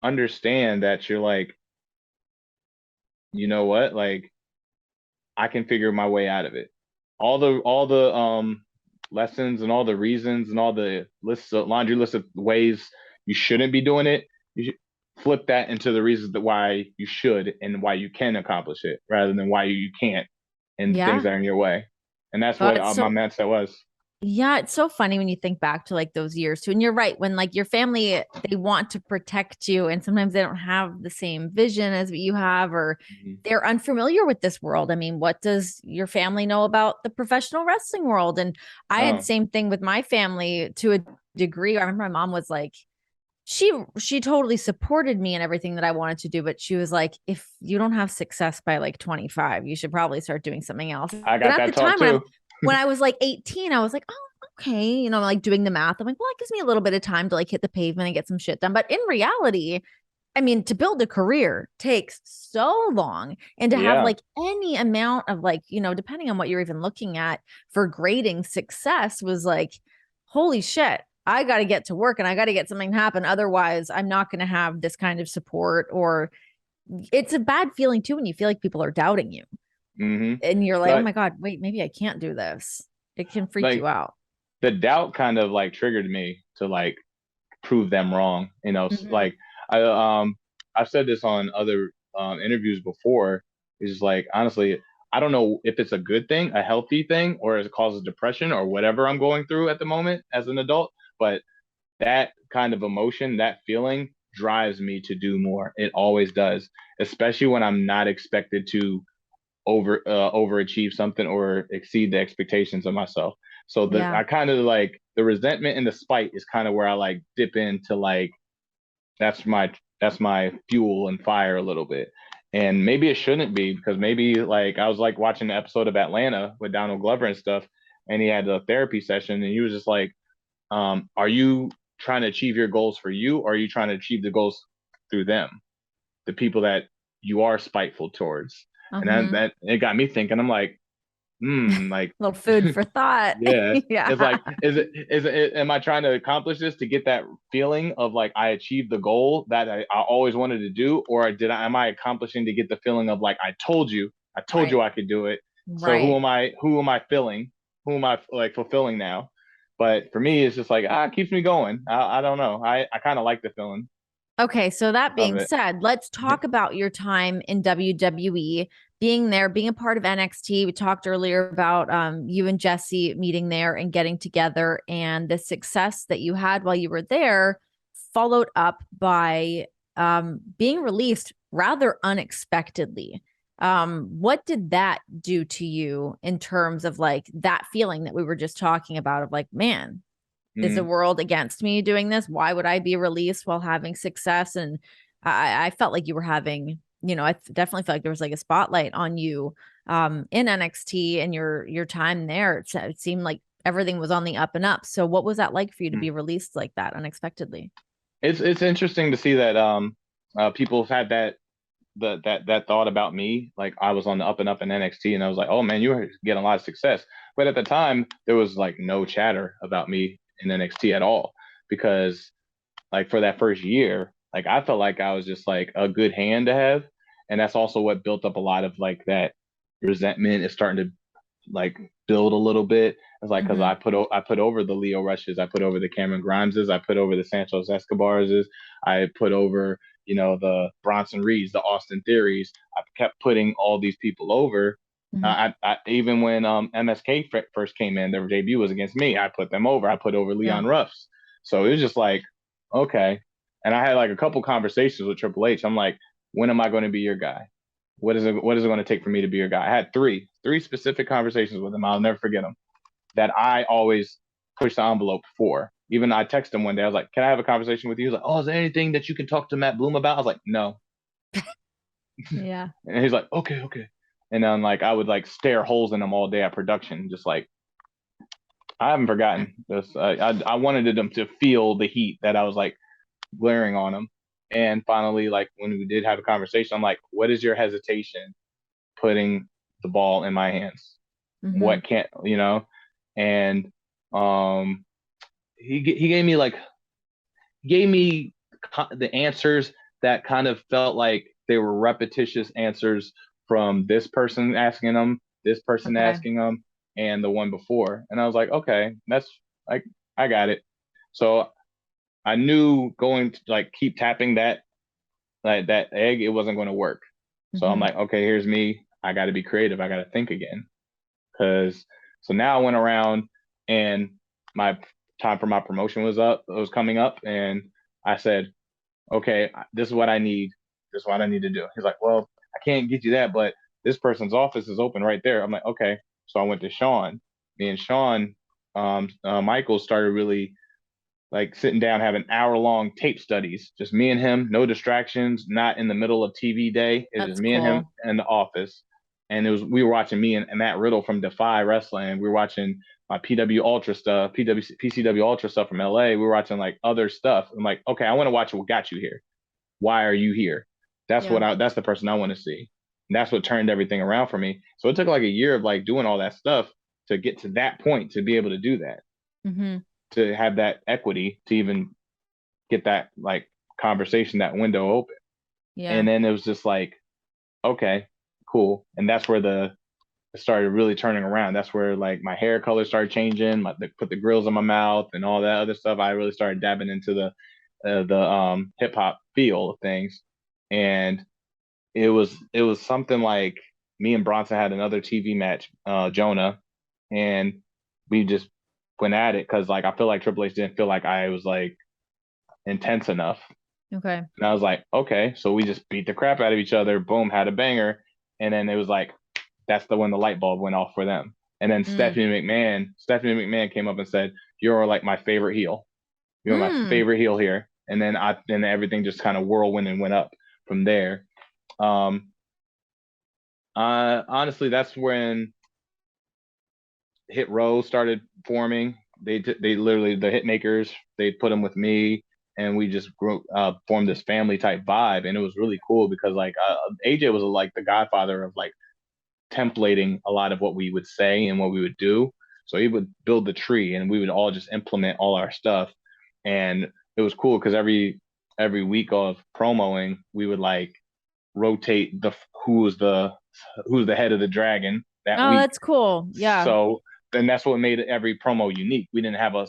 understand that you're like, you know what, like I can figure my way out of it. All the lessons and all the reasons and all the laundry list of ways you shouldn't be doing it, you should flip that into the reasons that why you should and why you can accomplish it rather than why you can't and things Yeah. that are in your way. And that's what God, my so mindset was. yeah, it's so funny when you think back to like those years too. And you're right, when like your family, they want to protect you, and sometimes they don't have the same vision as what you have, or Mhm. they're unfamiliar with this world. I mean, what does your family know about the professional wrestling world? And I had the Oh, same thing with my family to a degree. I remember my mom was like, she totally supported me in everything that I wanted to do, but she was like, if you don't have success by like 25, you should probably start doing something else. And I got at the that talk time too. when I was like 18, I was like, oh, okay, like doing the math. I'm like, well, it gives me a little bit of time to like hit the pavement and get some shit done. But in reality, I mean, to build a career takes so long. And to have Yeah. like any amount of like, depending on what you're even looking at for grading success was like, holy shit, I got to get to work and I got to get something happen. Otherwise, I'm not going to have this kind of support. Or it's a bad feeling too when you feel like people are doubting you Hmm. and you're like, oh Like my God, wait, maybe I can't do this. It can freak you like out. the doubt kind of like triggered me to like prove them wrong. Hmm. Like I I've said this on other interviews before. Is like honestly, I don't know if it's a good thing, a healthy thing, or if it causes depression or whatever I'm going through at the moment as an adult. But that kind of emotion, that feeling drives me to do more. It always does, especially when I'm not expected to overachieve something or exceed the expectations of myself. So the Yeah. I kind of like the resentment and the spite is kind of where I like dip into like that's my fuel and fire a little bit. And maybe it shouldn't be because maybe like I was like watching the episode of Atlanta with Donald Glover and stuff, and he had a therapy session and he was just like, are you trying to achieve your goals for you or are you trying to achieve the goals through them, the people that you are spiteful towards. And then Uh-huh. that it got me thinking. I'm like, like, Little food for thought. yeah, it's Yeah. like, am I trying to accomplish this to get that feeling of like I achieved the goal that I always wanted to do, or am I accomplishing to get the feeling of like I told you Right. I could do it. So Right. who am I filling? Who am I like fulfilling now? But for me, it's just like it keeps me going. I don't know. I kind of like the feeling Okay, so that of being it. said, let's talk about your time in WWE, being there, being a part of NXT. We talked earlier about you and Jesse meeting there and getting together, and the success that you had while you were there, followed up by being released rather unexpectedly. What did that do to you in terms of like that feeling that we were just talking about of like, man, is the Mm, world against me doing this? Why would I be released while having success? And I felt like you were having, I definitely felt like there was like a spotlight on you in NXT and your time there. It seemed like everything was on the up and up. So what was that like for you to mm. be released like that unexpectedly? It's interesting to see that people have had that thought about me. Like I was on the up and up in NXT, and I was like, oh man, you were getting a lot of success. But at the time, there was like no chatter about me in NXT at all because like for that first year, like I felt like I was just like a good hand to have, and that's also what built up a lot of like that resentment is starting to like build a little bit. It's like because Mm-hmm. I put over the Leo Rushes, I put over the Cameron Grimeses, I put over the Santos Escobars, I put over the Bronson Reeds, the Austin Theories. I kept putting all these people over. Mm-hmm. I even when MSK first came in, their debut was against me. I put them over. I put over Yeah. Leon Ruffs. So it was just like okay. And I had like a couple conversations with Triple H. I'm like, when am I going to be your guy? What is it going to take for me to be your guy? I had three specific conversations with him. I'll never forget them. That I always push the envelope for. Even I texted him one day. I was like, "Can I have a conversation with you?" He was like, "Oh, is there anything that you can talk to Matt Bloom about?" I was like, "No." Yeah. And he's like, "Okay, okay." And then like I would like stare holes in him all day at production, just like I haven't forgotten this. I wanted them to feel the heat that I was like glaring on him. And finally, like when we did have a conversation, I'm like, "What is your hesitation putting the ball in my hands? Mm-hmm. What can't And um, he gave me the answers that kind of felt like they were repetitious answers from this person asking them, this person Okay. asking them, and the one before. And I was like, okay, that's like I got it. So I knew going to like keep tapping that egg, it wasn't going to work. So I'm Mm-hmm. like, okay, here's me. I got to be creative. I got to think again. Because so now I went around and my time for my promotion was coming up, and I said, okay, this is what I need. This is what I need to do. He's like, well, I can't get you that, but this person's office is open right there. I'm like, okay. So I went to Sean. Me and Sean, Michael started really like sitting down having hour-long tape studies, just me and him, no distractions, not in the middle of TV day. It was just That's me and him cool. in the office, and we were watching me and Matt Riddle from Defy Wrestling. We were watching my PW Ultra stuff, PCW Ultra stuff from LA. We were watching like other stuff. I'm like, okay, I want to watch what got you here. Why are you here? Yeah. That's the person I want to see. And that's what turned everything around for me. So it took like a year of like doing all that stuff to get to that point to be able to do that, Mm-hmm. to have that equity to even get that like conversation, that window open. Yeah. And then it was just like, okay, cool. And that's where it started really turning around. That's where like my hair color started changing, they put the grills on my mouth and all that other stuff. I really started dabbing into the hip hop feel of things. And it was something like me and Bronson had another TV match, Jonah, and we just went at it because like I feel like Triple H didn't feel like I was like intense enough. Okay. And I was like, okay, so we just beat the crap out of each other. Boom, had a banger. And then it was like, that's the when the light bulb went off for them. And then Mm. Stephanie McMahon came up and said, "You're like my favorite heel. You're my Mm. favorite heel here." And then everything just kind of whirlwind and went up from there. Um, honestly, that's when Hit Row started forming. They literally the hit makers. They put them with me, and we just formed this family type vibe, and it was really cool because like AJ was like the godfather of like templating a lot of what we would say and what we would do. So he would build the tree, and we would all just implement all our stuff, and it was cool because every week of promoing, we would like rotate who's the head of the dragon that Oh, week. that's cool. Yeah. So then that's what made every promo unique. We didn't have a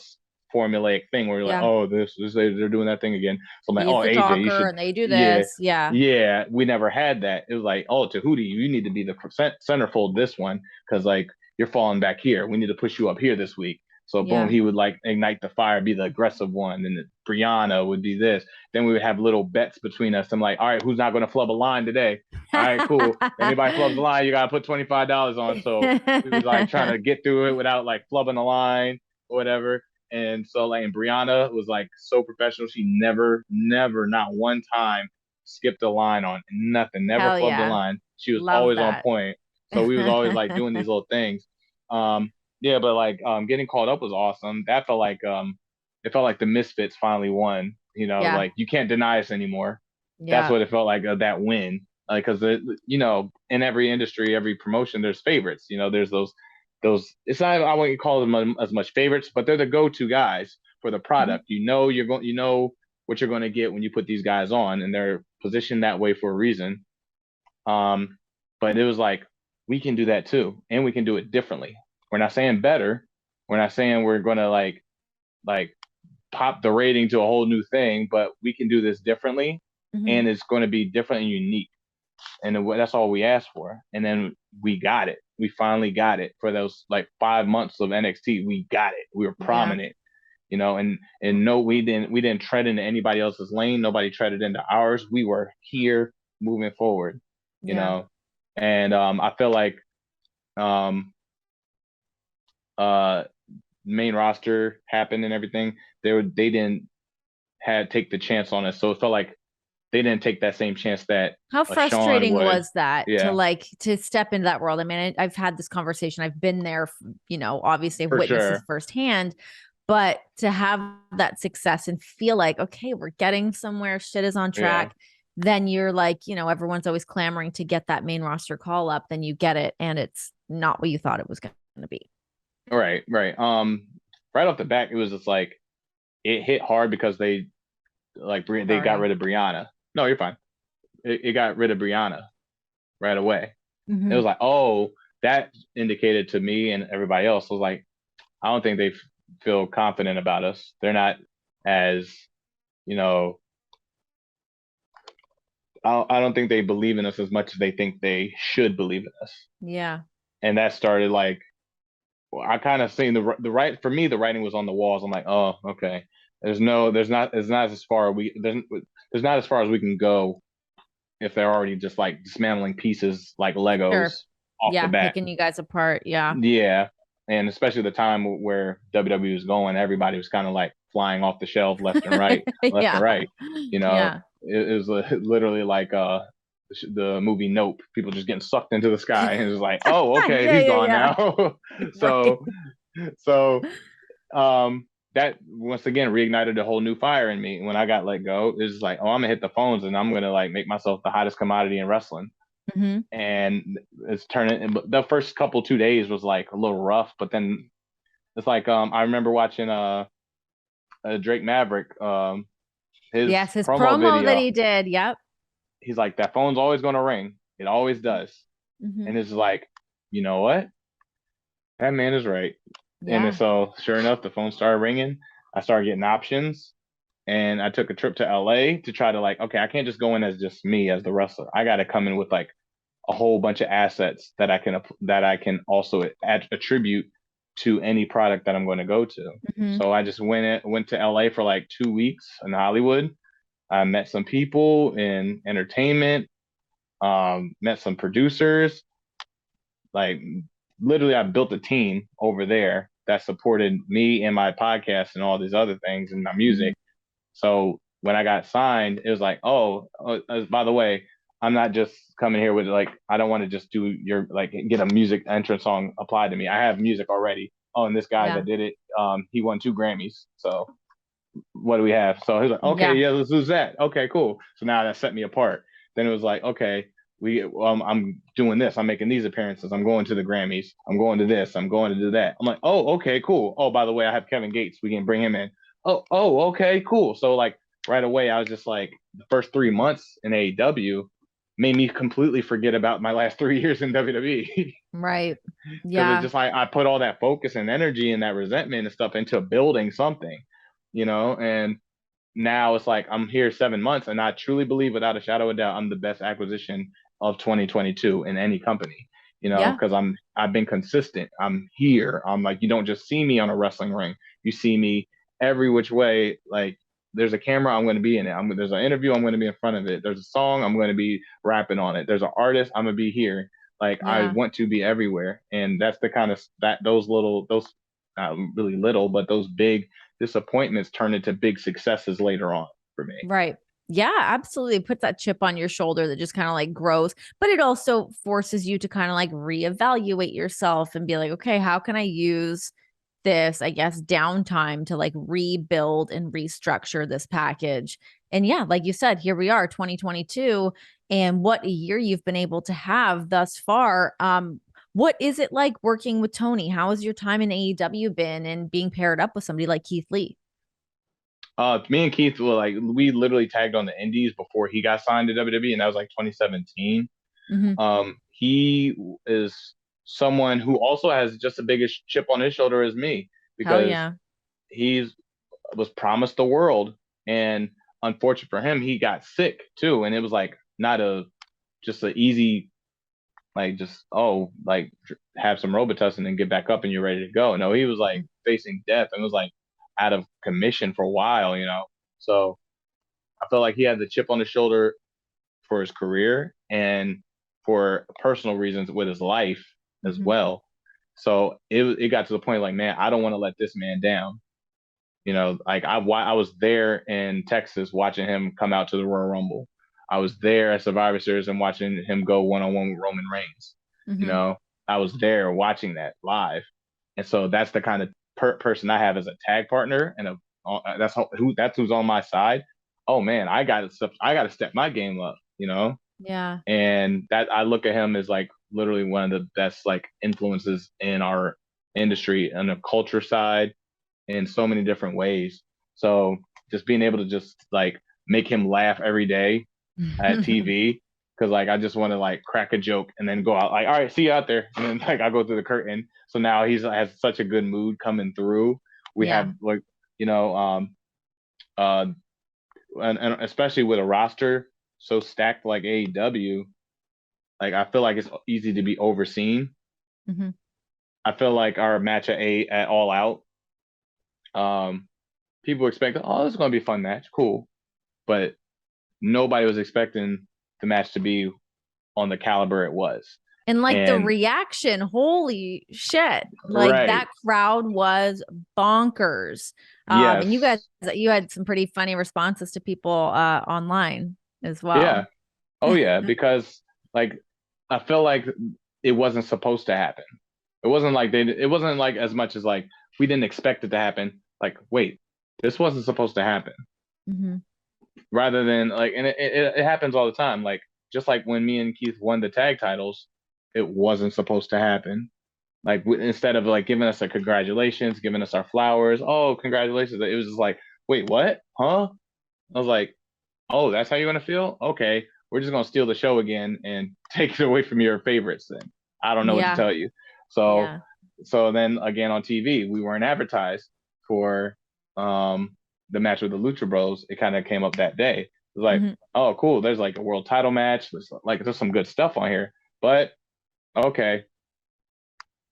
formulaic thing where you're like, oh, this they're doing that thing again. So I'm like, He's oh, the AJ, you talker should, and they do yeah, this. Yeah. yeah. We never had that. It was like, oh, Tahuti, you need to be the centerfold this one because like you're falling back here. We need to push you up here this week. So boom, he would like ignite the fire, be the aggressive one, and Brianna would be this. Then we would have little bets between us. I'm like, all right, who's not going to flub a line today? All right, cool. Anybody flubs a line, you gotta put $25 on. So we was like trying to get through it without like flubbing the line or whatever. And so like, and Brianna was like so professional. She never, not one time skipped a line on nothing. Never flubbed a line. She was Love always that. on point. So we was always like doing these little things. Yeah, but like getting called up was awesome. That felt like it felt like the Misfits finally won. You know, like you can't deny us anymore. That's what it felt like, that win. Like, because in every industry, every promotion, there's favorites. You know, there's those. It's not, I wouldn't call them as much favorites, but they're the go-to guys for the product. You know, you know what you're going to get when you put these guys on, and they're positioned that way for a reason. But it was like, we can do that too, and we can do it differently. We're not saying better. We're not saying we're going to like pop the rating to a whole new thing, but we can do this differently, and it's going to be different and unique. And that's all we asked for. And then we got it. We finally got it for those like 5 months of NXT. We got it. We were prominent, and no, we didn't tread into anybody else's lane. Nobody treaded into ours. We were here moving forward, you know. And I feel like main roster happened and everything. They didn't take the chance on us. So it felt like they didn't take that same chance that how frustrating was that to step into that world. I mean, I've had this conversation. I've been there, obviously I've witnessed this firsthand, but to have that success and feel like, okay, we're getting somewhere, shit is on track. Then you're like, everyone's always clamoring to get that main roster call up. Then you get it, and it's not what you thought it was going to be. Right. Right off the back, it was just like, it hit hard because they got rid of Brianna. No, you're fine. It got rid of Brianna right away. It was like, oh, that indicated to me and everybody else was like, I don't think they feel confident about us. They're not as, I don't think they believe in us as much as they think they should believe in us. Yeah. And that started like, I kind of seen the right, for me, the writing was on the walls. I'm like, oh, okay. There's not as far there's not as far as we can go if they're already just like dismantling pieces like Legos off the bat. Picking you guys apart. Yeah. Yeah. And especially the time where WWE was going, everybody was kind of like flying off the shelf left and right, and right. It was literally like the movie Nope. People just getting sucked into the sky, and it was like, oh, okay, he's gone now. So that once again reignited a whole new fire in me. When I got let go, it was like, oh, I'm gonna hit the phones and I'm gonna like make myself the hottest commodity in wrestling. And it's turning. The first 2 days was like a little rough, but then it's like I remember watching Drake Maverick his promo video that he did. Yep. He's like, that phone's always gonna ring. It always does. And it's like, you know what? That man is right. And so sure enough, the phone started ringing. I started getting options, and I took a trip to LA to try to like, okay, I can't just go in as just me as the wrestler. I got to come in with like a whole bunch of assets that I can also attribute to any product that I'm going to go to. So I just went to LA for like 2 weeks in Hollywood. I met some people in entertainment, met some producers, like literally I built a team over there that supported me and my podcast and all these other things and my music. So when I got signed, it was like, by the way, I'm not just coming here with like, I don't want to just do get a music entrance song applied to me. I have music already. Oh, and this guy that did it, he won 2 Grammys. So what do we have? So he's like, okay, Yeah. yeah, let's do that. Okay, cool. So now that set me apart. Then it was like, okay, I'm doing this. I'm making these appearances. I'm going to the Grammys. I'm going to this. I'm going to do that. I'm like, oh, okay, cool. Oh, by the way, I have Kevin Gates. We can bring him in. Oh, okay, cool. So like right away, I was just like, the first 3 months in AEW made me completely forget about my last 3 years in WWE. Right. Because it's Yeah. just like I put all that focus and energy and that resentment and stuff into building something, and now it's like I'm here 7 months, and I truly believe without a shadow of a doubt I'm the best acquisition of 2022 in any company. Yeah. Because I've been consistent. I'm here. I'm like, you don't just see me on a wrestling ring. You see me every which way. Like there's a camera, I'm going to be in it. There's an interview, I'm going to be in front of it. There's a song, I'm going to be rapping on it. There's an artist, I'm going to be here. Like I Yeah. want to be everywhere, and that's the kind of that those not really little, but those big disappointments turn into big successes later on for me. Right. Yeah, absolutely. It puts that chip on your shoulder that just kind of like grows, but it also forces you to kind of like reevaluate yourself and be like, okay, how can I use this, I guess, downtime to like rebuild and restructure this package? And yeah, like you said, here we are, 2022, and what a year you've been able to have thus far. What is it like working with Tony? How has your time in AEW been and being paired up with somebody like Keith Lee? Me and Keith were like we literally tagged on the Indies before he got signed to WWE, and that was like 2017. Hmm. He is someone who also has just the biggest chip on his shoulder as me Hell because yeah. he's was promised the world, and unfortunate for him, he got sick too, and it was like not a just an easy like just like have some Robitussin and get back up and you're ready to go. No, he was like facing death and was like out of commission for a while. So I felt like he had the chip on his shoulder for his career and for personal reasons with his life as Hmm. well. So it got to the point like, man, I don't want to let this man down. Like I was there in Texas watching him come out to the Royal Rumble. I was there at Survivor Series and watching him go one on one with Roman Reigns. You Hmm. know, I was there watching that live, and so that's the kind of person I have as a tag partner, and that's who's on my side. Oh man, I got to step my game up. Yeah. And that I look at him as like literally one of the best like influences in our industry on the culture side in so many different ways. So just being able to just like make him laugh every day at TV because like I just want to like crack a joke and then go out like, all right, see you out there, and then like I go through the curtain. So now he's has such a good mood coming through. We Yeah. have like you know uh and especially with a roster so stacked like AEW, like I feel like it's easy to be overseen. Hmm. I feel like our match at All Out, um, people expect, oh, this is going to be a fun match, cool, but nobody was expecting the match to be on the caliber it was. And like the And reaction, holy shit. Like right, that crowd was bonkers. And yes, you had some pretty funny responses to people online as yeah, well. oh yeah, because like I feel like it wasn't supposed to happen. It wasn't like as much as like we didn't expect it to happen. Like, wait, this wasn't supposed to happen. Hmm. Rather than like, and it happens all the time. Like, just like when me and Keith won the tag titles, it wasn't supposed to happen. Like, instead of like giving us a congratulations, giving us our flowers, oh, congratulations, it was just like, wait, what? Huh? I was like, oh, that's how you're gonna feel? Okay, we're just gonna steal the show again and take it away from your favorites. Then I don't know what to Yeah. tell you. So, Yeah. so then again on TV, we weren't advertised for um the match with the Lucha Bros. It kind of came up that day. It was like, Hmm. oh, cool. There's like a world title match. There's some good stuff on here. But okay,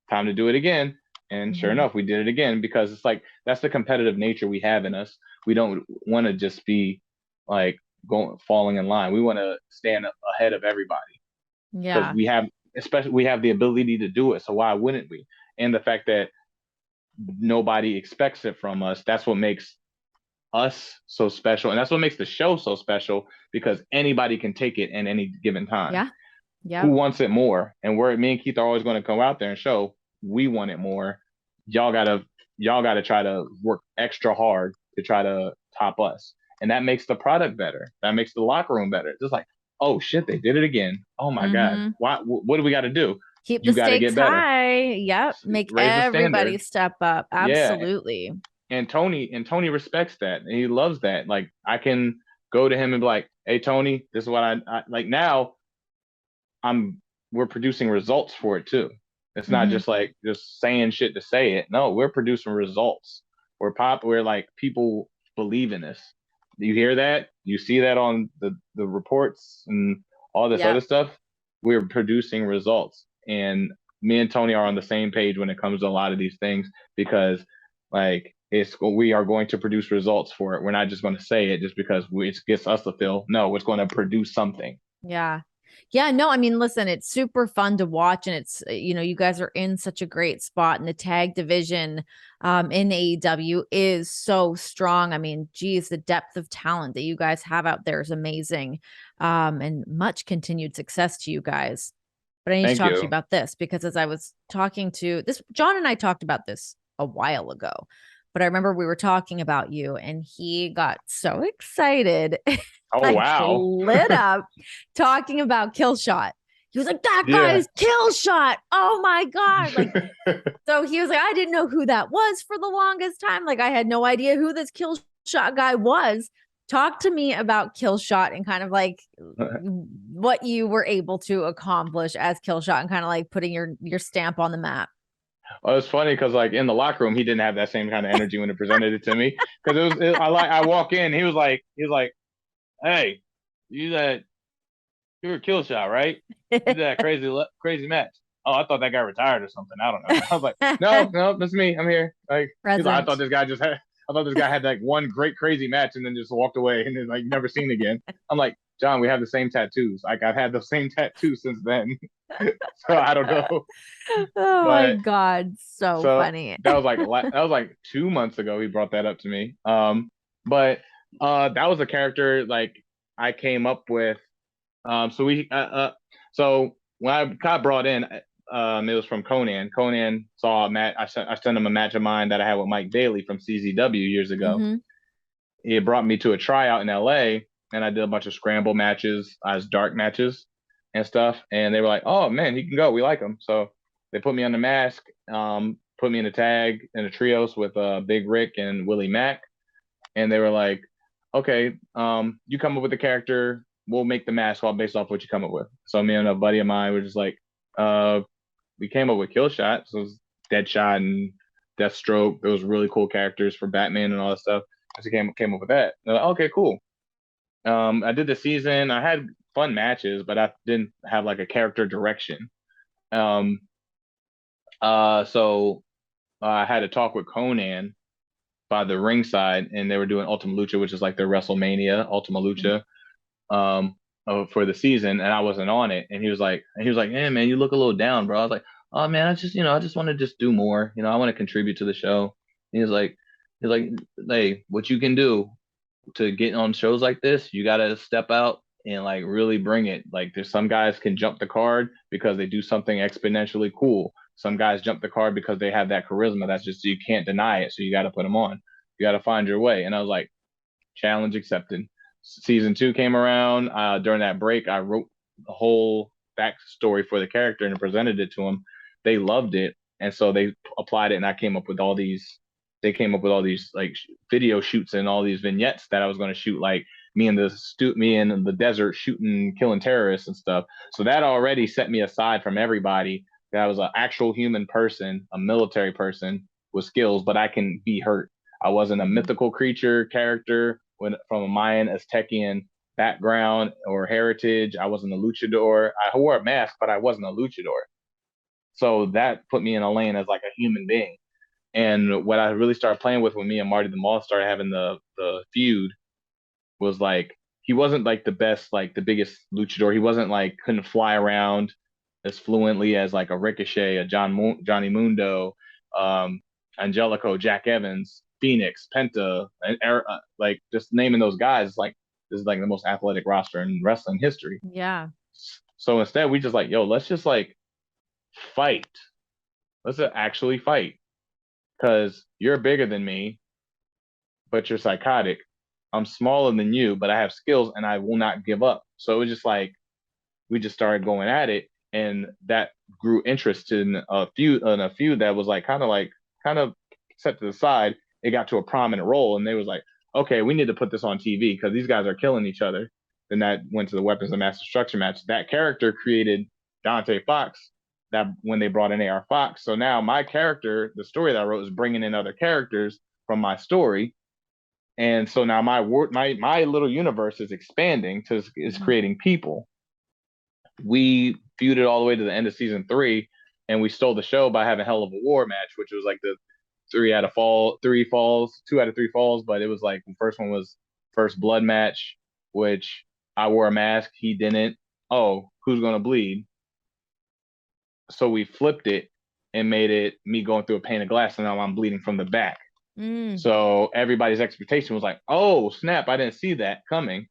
time to do it again. And sure Hmm. enough, we did it again because it's like that's the competitive nature we have in us. We don't want to just be like going falling in line. We want to stand ahead of everybody because Yeah. we have the ability to do it. So why wouldn't we? And the fact that nobody expects it from us, that's what makes us so special. And that's what makes the show so special because anybody can take it at any given time. Yeah. Who Yep. wants it more? And me and Keith are always going to come out there and show we want it more. Y'all gotta y'all gotta try to work extra hard to try to top us. And that makes the product better. That makes the locker room better. It's just like, oh shit, they did it again. Oh my God. Mm-hmm. What do we got to do? Keep the You got to stakes get better. high. Yep. Make Raise the everybody standard. step up. Yeah. Absolutely. And Tony respects that. And he loves that. Like I can go to him and be like, hey Tony, this is what I like now. We're producing results for it too. It's not just like just saying shit to say it. No, we're producing results. We're like people believe in this. You hear that? You see that on the reports and all this other stuff. We're producing results. And me and Tony are on the same page when it comes to a lot of these things because like we are going to produce results for it. We're not just going to say it just because it gets us to feel. No, it's going to produce something. Yeah. Yeah, no, I mean, listen, it's super fun to watch, and it's, you guys are in such a great spot, and the tag division in AEW is so strong. I mean, geez, the depth of talent that you guys have out there is amazing, and much continued success to you guys. But I need to talk to you about this because as I was talking to this, John and I talked about this a while ago, but I remember we were talking about you, and he got so excited. Oh, Like wow. lit up talking about Killshot. He was like, that guy's Killshot. Oh my God. Like, so he was like, I didn't know who that was for the longest time. Like, I had no idea who this Killshot guy was. Talk to me about Killshot and kind of like what you were able to accomplish as Killshot and kind of like putting your stamp on the map. Well, it's funny because like in the locker room, he didn't have that same kind of energy when it presented it to me. Because I walk in, he was like, hey, you were Killshot, right? You did that crazy match. Oh, I thought that guy retired or something. I don't know. I was like, no, that's me. I'm here. Like, he's like, I thought this guy had like one great crazy match and then just walked away and then like never seen again. I'm like, John, we have the same tattoos. Like I've had the same tattoo since then. So I don't know. Oh my God, so funny. That was like 2 months ago. He brought that up to me. But that was a character like I came up with. So when I got brought in, it was from Conan. Conan saw a match. I sent him a match of mine that I had with Mike Bailey from CZW years ago. He had brought me to a tryout in LA, and I did a bunch of scramble matches, as dark matches and stuff. And they were like, "Oh man, he can go. We like him." So they put me on the mask, put me in a tag in a trios with Big Rick and Willie Mack, and they were like, "Okay, you come up with the character. We'll make the mask all based off what you come up with." So me and a buddy of mine were just like, we came up with Killshot. So it was Deadshot and Deathstroke. Those really cool characters for Batman and all that stuff. So came up with that. They're like, okay, cool. I did the season. I had fun matches, but I didn't have like a character direction. So I had to talk with Conan by the ringside, and they were doing Ultima Lucha, which is like their WrestleMania Ultima Lucha, for the season, and I wasn't on it. And he was like, "Hey man, you look a little down, bro." I was like, "Oh man, I just want to just do more. I want to contribute to the show." And he's like, "Hey, what you can do to get on shows like this, you gotta step out and like really bring it. Like there's some guys can jump the card because they do something exponentially cool. Some guys jump the card because they have that charisma. That's just, you can't deny it. So you got to put them on. You got to find your way." And I was like, challenge accepted. Season 2 came around. During that break, I wrote the whole backstory for the character and presented it to them. They loved it, and so they applied it. And I came up with all these. They came up with all these like video shoots and all these vignettes that I was going to shoot, like me in the desert shooting, killing terrorists and stuff. So that already set me aside from everybody. That I was an actual human person, a military person with skills, but I can be hurt. I wasn't a mythical creature character from a Mayan Aztecian background or heritage. I wasn't a luchador. I wore a mask, but I wasn't a luchador. So that put me in a lane as like a human being. And what I really started playing with when me and Marty the Moth started having the feud was like, he wasn't like the best, like the biggest luchador. He wasn't like, couldn't fly around as fluently as like a Ricochet, a Johnny Mundo, Angelico, Jack Evans, Phoenix, Penta, and like just naming those guys, like this is like the most athletic roster in wrestling history. Yeah. So instead, we just like, yo, let's just like fight. Let's actually fight, because you're bigger than me, but you're psychotic. I'm smaller than you, but I have skills and I will not give up. So it was just like we just started going at it, and that grew interest in a feud that was kind of set to the side. It got to a prominent role, and they was like, okay, we need to put this on TV because these guys are killing each other. Then that went to the Weapons of Mass Destruction match. That character created Dante Fox. That when they brought in AR Fox, so now my character, the story that I wrote, is bringing in other characters from my story, and so now my little universe is expanding to is creating people. We feuded all the way to the end of season 3, and we stole the show by having Hell of a War match, which was like the 2 out of 3 falls, but it was like the first one was first blood match, which I wore a mask, he didn't. Oh, who's gonna bleed? So we flipped it and made it me going through a pane of glass, and now I'm bleeding from the back. So everybody's expectation was like, oh snap, I didn't see that coming.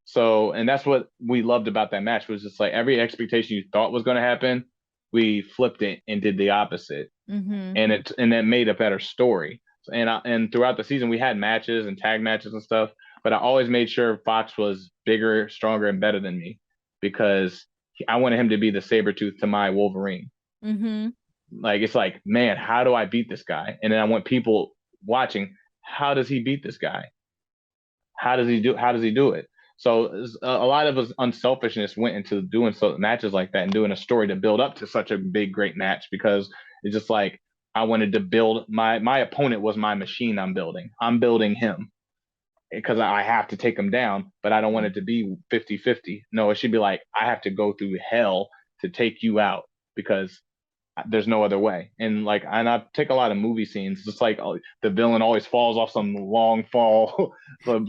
So, and that's what we loved about that match, was just like every expectation you thought was going to happen, we flipped it and did the opposite, and that made a better story. And throughout the season, we had matches and tag matches and stuff, but I always made sure Fox was bigger, stronger, and better than me because I wanted him to be the Sabretooth to my Wolverine. Like it's like, man, how do I beat this guy? And then I want people watching, how does he beat this guy? How does he do it? So a lot of us unselfishness went into doing matches like that and doing a story to build up to such a big, great match, because it's just like I wanted to build my opponent was my machine I'm building. I'm building him because I have to take him down, but I don't want it to be 50-50. No, it should be like I have to go through hell to take you out because there's no other way. And I take a lot of movie scenes. It's like the villain always falls off some long fall,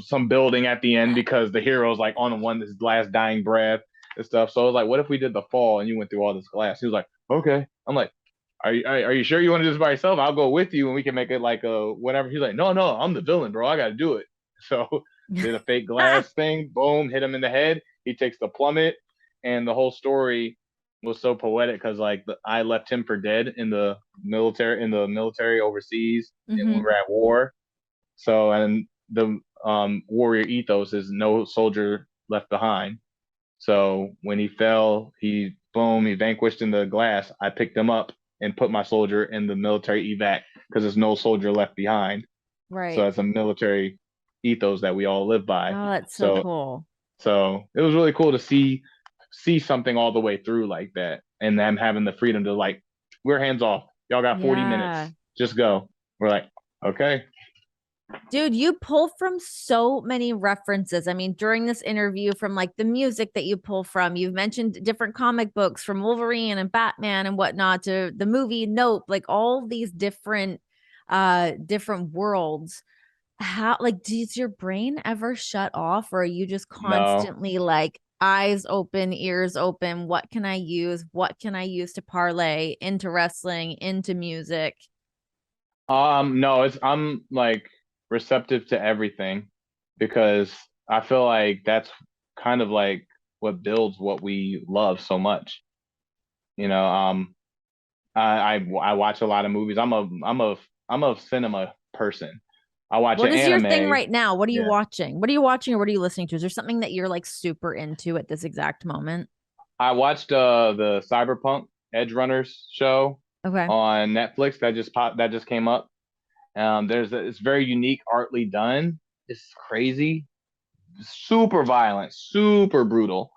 some building at the end because the hero's like on his last dying breath and stuff. So I was like, what if we did the fall and you went through all this glass? He was like, okay. I'm like, are you sure you want to do this by yourself? I'll go with you and we can make it like a whatever. He's like, no, I'm the villain, bro. I got to do it. So did a fake glass thing. Boom, hit him in the head. He takes the plummet, and the whole story was so poetic because I left him for dead in the military overseas, and we were at war. So, and the warrior ethos is no soldier left behind. So when he fell, he vanquished in the glass. I picked him up and put my soldier in the military evac because there's no soldier left behind. Right. So that's a military ethos that we all live by. Oh, that's so cool. So it was really cool to see something all the way through like that, and them having the freedom to like, we're hands off. Y'all got 40 minutes. Just go. We're like, okay. Dude, you pull from so many references. I mean, during this interview, from like the music that you pull from, you've mentioned different comic books from Wolverine and Batman and whatnot, to the movie Nope, like all these different worlds. How, like, does your brain ever shut off, or are you just constantly like eyes open, ears open? What can I use? What can I use to parlay into wrestling, into music? No, I'm like receptive to everything because I feel like that's kind of like what builds what we love so much. I watch a lot of movies. I'm a cinema person. I watch What an is your anime. thing right now? What are you Yeah. watching? What are you watching, or what are you listening to? Is there something that you're like super into at this exact moment? I watched the Cyberpunk Edge Runners show Okay. on Netflix that just came up. It's very unique, artly done. It's crazy, super violent, super brutal.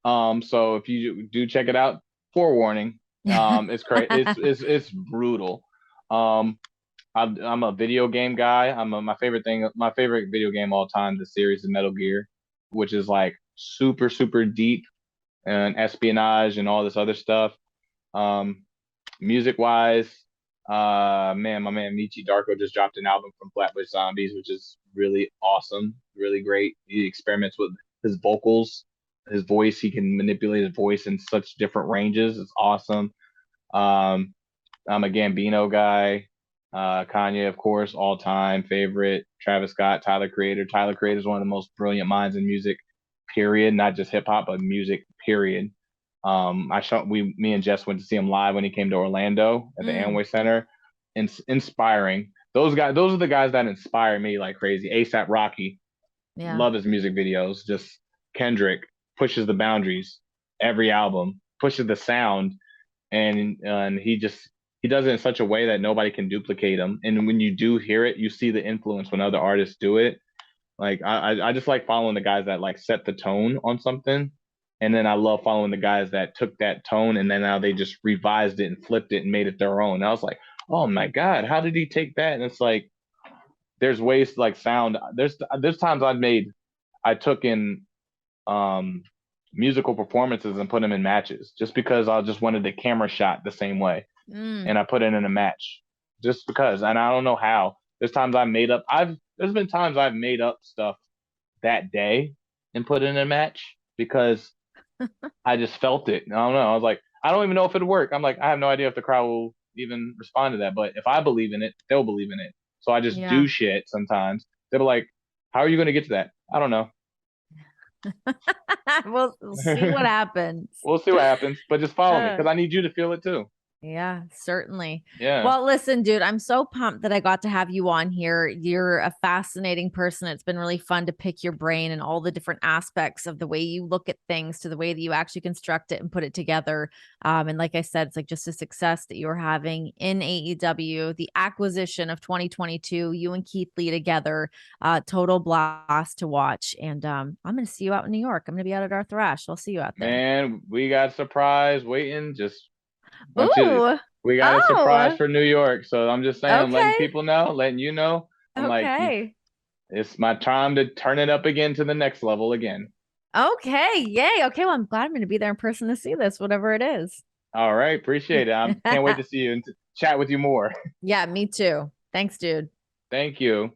So if you do check it out, forewarning, it's crazy. It's brutal. I'm a video game guy. My favorite video game of all time, the series is Metal Gear, which is like super, super deep and espionage and all this other stuff. Music wise, man, my man Michi Darko just dropped an album from Flatbush Zombies, which is really awesome, really great. He experiments with his vocals, his voice. He can manipulate his voice in such different ranges. It's awesome. I'm a Gambino guy. Kanye, of course, all time favorite. Travis Scott, Tyler Creator. Tyler Creator is one of the most brilliant minds in music, period. Not just hip hop, but music, period. Me and Jess went to see him live when he came to Orlando at the Amway Center. Inspiring. those are the guys that inspire me like crazy. ASAP Rocky, Yeah. love his music videos. Just Kendrick pushes the boundaries. Every album pushes the sound, and he does it in such a way that nobody can duplicate him. And when you do hear it, you see the influence when other artists do it. Like I just like following the guys that like set the tone on something. And then I love following the guys that took that tone and then now they just revised it and flipped it and made it their own. And I was like, oh my God, how did he take that? And it's like there's ways to like sound. There's times I took in um musical performances and put them in matches just because I just wanted the camera shot the same way. Mm. And I put it in a match just because. And I don't know how. There's been times I've made up stuff that day and put it in a match because I just felt it. I don't know. I was like, I don't even know if it'll work. I'm like, I have no idea if the crowd will even respond to that. But if I believe in it, they'll believe in it. So I just Yeah. do shit sometimes. They're like, how are you going to get to that? I don't know. We'll see what happens. We'll see what happens, but just follow me Uh, because I need you to feel it too. Yeah, certainly. Yeah. Well, listen, dude, I'm so pumped that I got to have you on here. You're a fascinating person. It's been really fun to pick your brain and all the different aspects of the way you look at things to the way that you actually construct it and put it together. And like I said, it's like just a success that you're having in AEW, the acquisition of 2022, you and Keith Lee together, total blast to watch. And I'm going to see you out in New York. I'm going to be out at Arthur Ashe. I'll see you out there. Man, we got a surprise waiting. Just want you. Ooh. We got a surprise Oh, for New York. So I'm just saying, I'm letting okay. people know, letting you know. I'm like, Okay. it's my time to turn it up again to the next level again. Okay. Yay. Okay. Well, I'm glad I'm going to be there in person to see this, whatever it is. All right, appreciate it. I can't wait to see you and chat with you more. Yeah, me too. Thanks, dude. Thank you.